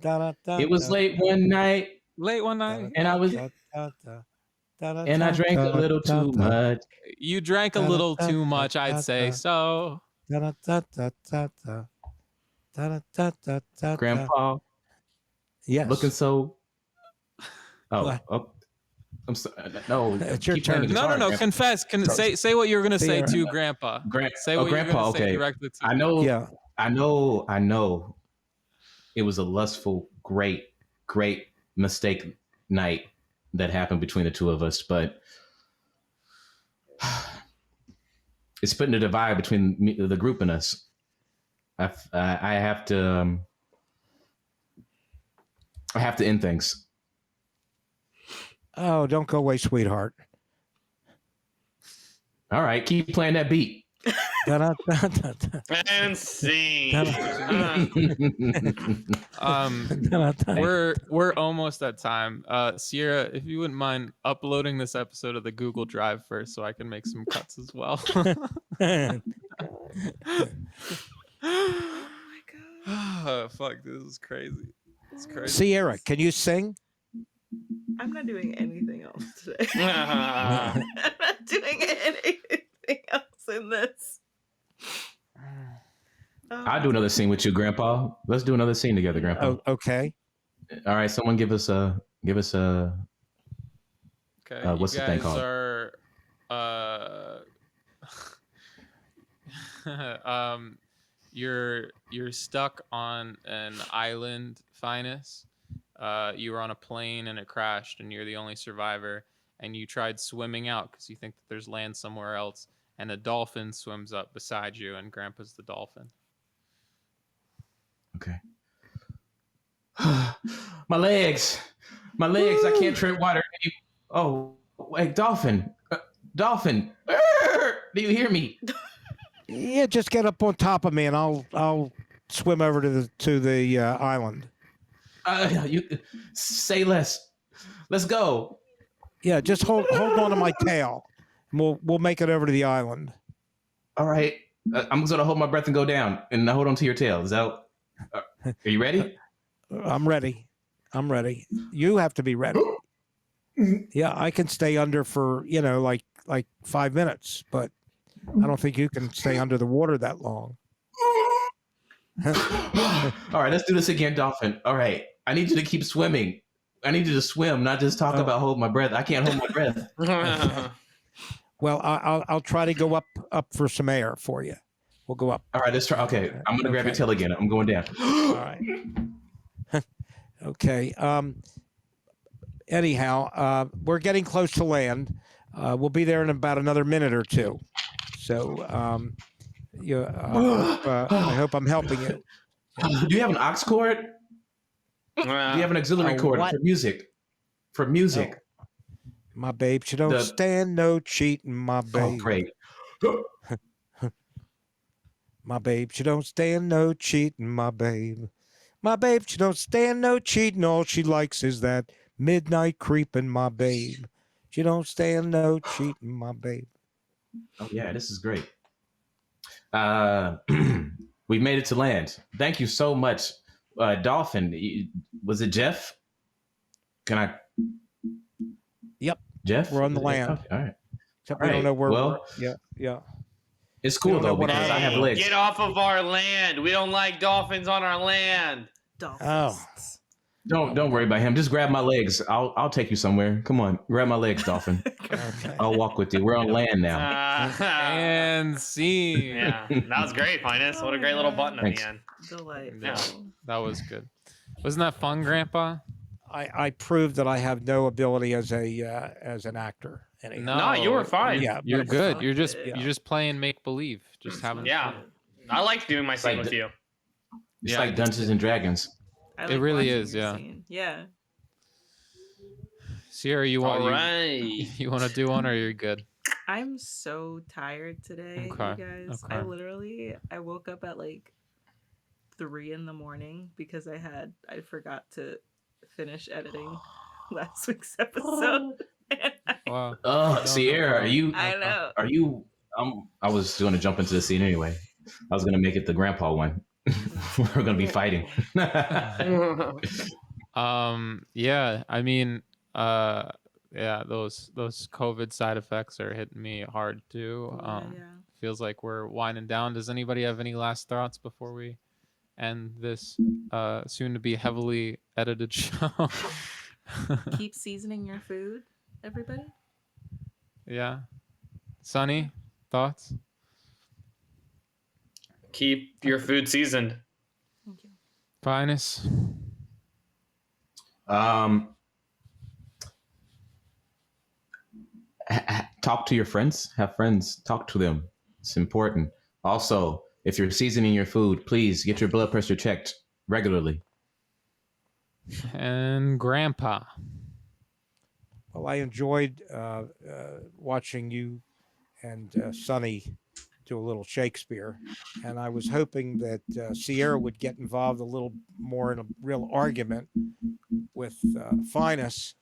It was late one night, Late one night. and I was And I drank a little too much. You drank a little too much, I'd say. So, Grandpa, Yes. looking so. Oh, What? oh, I'm sorry. No, It's your keep playing turn. the no, guitar, no. Grandpa. Confess. Say what you were gonna say Sierra. to Grandpa. Say what Grandpa. you were gonna say Okay. directly to. I know. Yeah. I know. It was a lustful, great mistake night that happened between the two of us, but it's putting a divide between the group and us. I have to end things. Oh, don't go away, sweetheart. All right, keep playing that beat. And scene. We're almost at time. Sierra, if you wouldn't mind uploading this episode of the Google Drive first, so I can make some cuts as well. Oh my god. Fuck, this is crazy. It's crazy. Sierra, can you sing? I'm not doing anything else today. I'm not doing anything else in this. I'll do another scene with you, Grandpa. Let's do another scene together, Grandpa. Oh, okay. All right, someone give us a. Okay, what's you the thing guys called? are you're stuck on an island, Phines. You were on a plane and it crashed, and you're the only survivor. And you tried swimming out because you think that there's land somewhere else, and a dolphin swims up beside you, and Grandpa's the dolphin. Okay. My legs. I can't tread water. Oh, wait, dolphin. Dolphin. Do you hear me? Yeah, just get up on top of me, and I'll swim over to the island. You say less. Let's go. Yeah, just hold on to my tail. And we'll make it over to the island. All right. I'm gonna hold my breath and go down, and hold on to your tail. Is that? Are you ready? I'm ready. You have to be ready. Yeah, I can stay under for like 5 minutes, but I don't think you can stay under the water that long. All right, let's do this again, dolphin. All right, I need you to keep swimming. I need you to swim, not just talk about hold my breath. I can't hold my breath. Well, I'll try to go up for some air for you. We'll go up. All right, let's try. Okay, I'm gonna grab your tail again. I'm going down. All right. Okay. Anyhow, we're getting close to land. We'll be there in about another minute or two. So, I hope I'm helping you. Do you have an aux cord? Do you have an auxiliary cord what? for music? For music. Oh, my babe, she don't stand no cheating, my babe. Oh, great. My babe, she don't stand no cheating, my babe. My babe, she don't stand no cheating. All she likes is that midnight creeping, my babe. She don't stand no cheating, my babe. Oh yeah, this is great. We made it to land. Thank you so much, Dolphin. Was it Jeff? Can I? Yep. Jeff, We're on the land. Okay, all right. Except All we don't know where. well, Yeah. It's cool though what because I have legs. Get off of our land. We don't like dolphins on our land. Dolphins. Don't worry about him. Just grab my legs. I'll take you somewhere. Come on, grab my legs, Dolphin. Okay. I'll walk with you. We're on land now. And scene. Yeah, that was great, Phines. What a great little button Thanks. at the end. Delightful. Yeah, that was good. Wasn't that fun, Grandpa? I proved that I have no ability as an actor. Anyhow. No, you were fine. Yeah, You're but- good. You're just Yeah. playing make believe. Just having Yeah. fun. I liked doing my scene Like with you. It's Yeah. like Dungeons and Dragons. I It really watching is, your yeah. scene. Yeah. Sierra, you want All right. you want to do one, or you're good? I'm so tired today, Okay, you guys. okay. I woke up at like 3 a.m. because I forgot to finish editing last week's episode. Wow. Sierra, I know. are you? I was going to jump into the scene anyway. I was going to make it the grandpa one. We're going to be fighting. Yeah, I mean, yeah, those COVID side effects are hitting me hard too. Yeah. Feels like we're winding down. Does anybody have any last thoughts before we end this soon to be heavily edited show? Keep seasoning your food, everybody. Yeah. Sonny, thoughts? Keep your food seasoned. Thank you. Phines? Talk to your friends. Have friends. Talk to them. It's important. Also, if you're seasoning your food, please get your blood pressure checked regularly. And Grandpa. Well, I enjoyed watching you and Sonny do a little Shakespeare, and I was hoping that Sierra would get involved a little more in a real argument with Phines,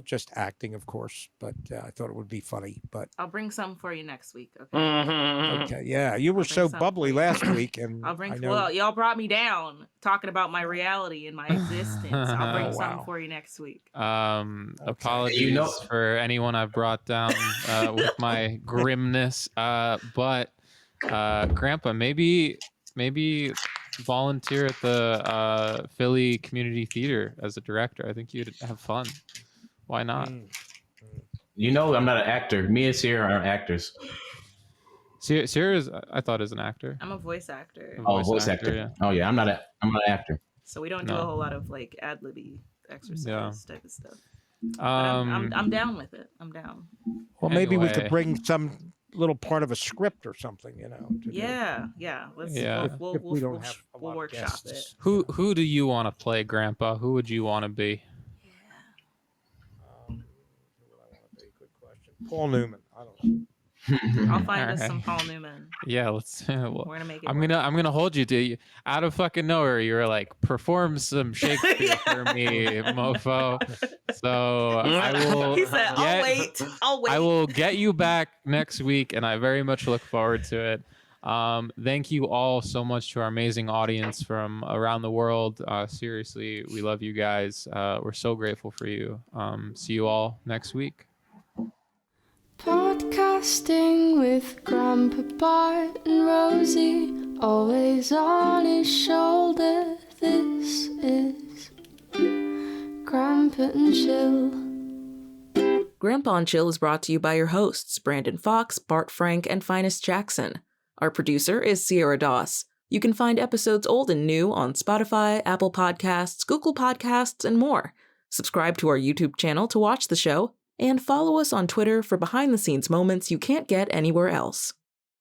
just acting, of course, but I thought it would be funny. But I'll bring some for you next week. Okay. okay, yeah, you were I'll bring so some bubbly for you. last week, and I'll bring. I know, Well, y'all brought me down talking about my reality and my existence. I'll bring Oh, some wow. for you next week. Apologies You know- for anyone I've brought down with my grimness. But Grandpa, maybe volunteer at the Philly Community Theater as a director. I think you'd have fun. Why not? You know, I'm not an actor. Me and Sierra aren't actors. Sierra's, I thought, is an actor. I'm a voice actor, Oh, voice actor. Yeah. Oh yeah, I'm not an actor. so we don't do No. a whole lot of like ad-libby exercise type of stuff. But Um, I'm down with it. I'm down. well, maybe we could Anyway. bring some little part of a script or something, to do. Yeah. Let's. Yeah. We'll If we don't have a lot we'll of workshop it. guests. who do you want to play, Grandpa? Who would you want to be? Who would I want to be? Good question. Paul Newman. I don't know. I'll find us Alright. some Paul Newman. Yeah, let's. We're gonna make it. I'm work. gonna hold you to you out of fucking nowhere. You were like, perform some Shakespeare for me, mofo. So I will. He said, "I'll wait. I'll wait." I will get you back next week, and I very much look forward to it. Thank you all so much to our amazing audience from around the world. Seriously, we love you guys. We're so grateful for you. See you all next week. Podcasting with Grandpa Bart and Rosie, always on his shoulder. This is Grandpa and Chill. Grandpa and Chill is brought to you by your hosts, Brandon Fox, Bart Frank, and Phines Jackson. Our producer is Sierra Doss. You can find episodes old and new on Spotify, Apple Podcasts, Google Podcasts, and more. Subscribe to our YouTube channel to watch the show, and follow us on Twitter for behind-the-scenes moments you can't get anywhere else.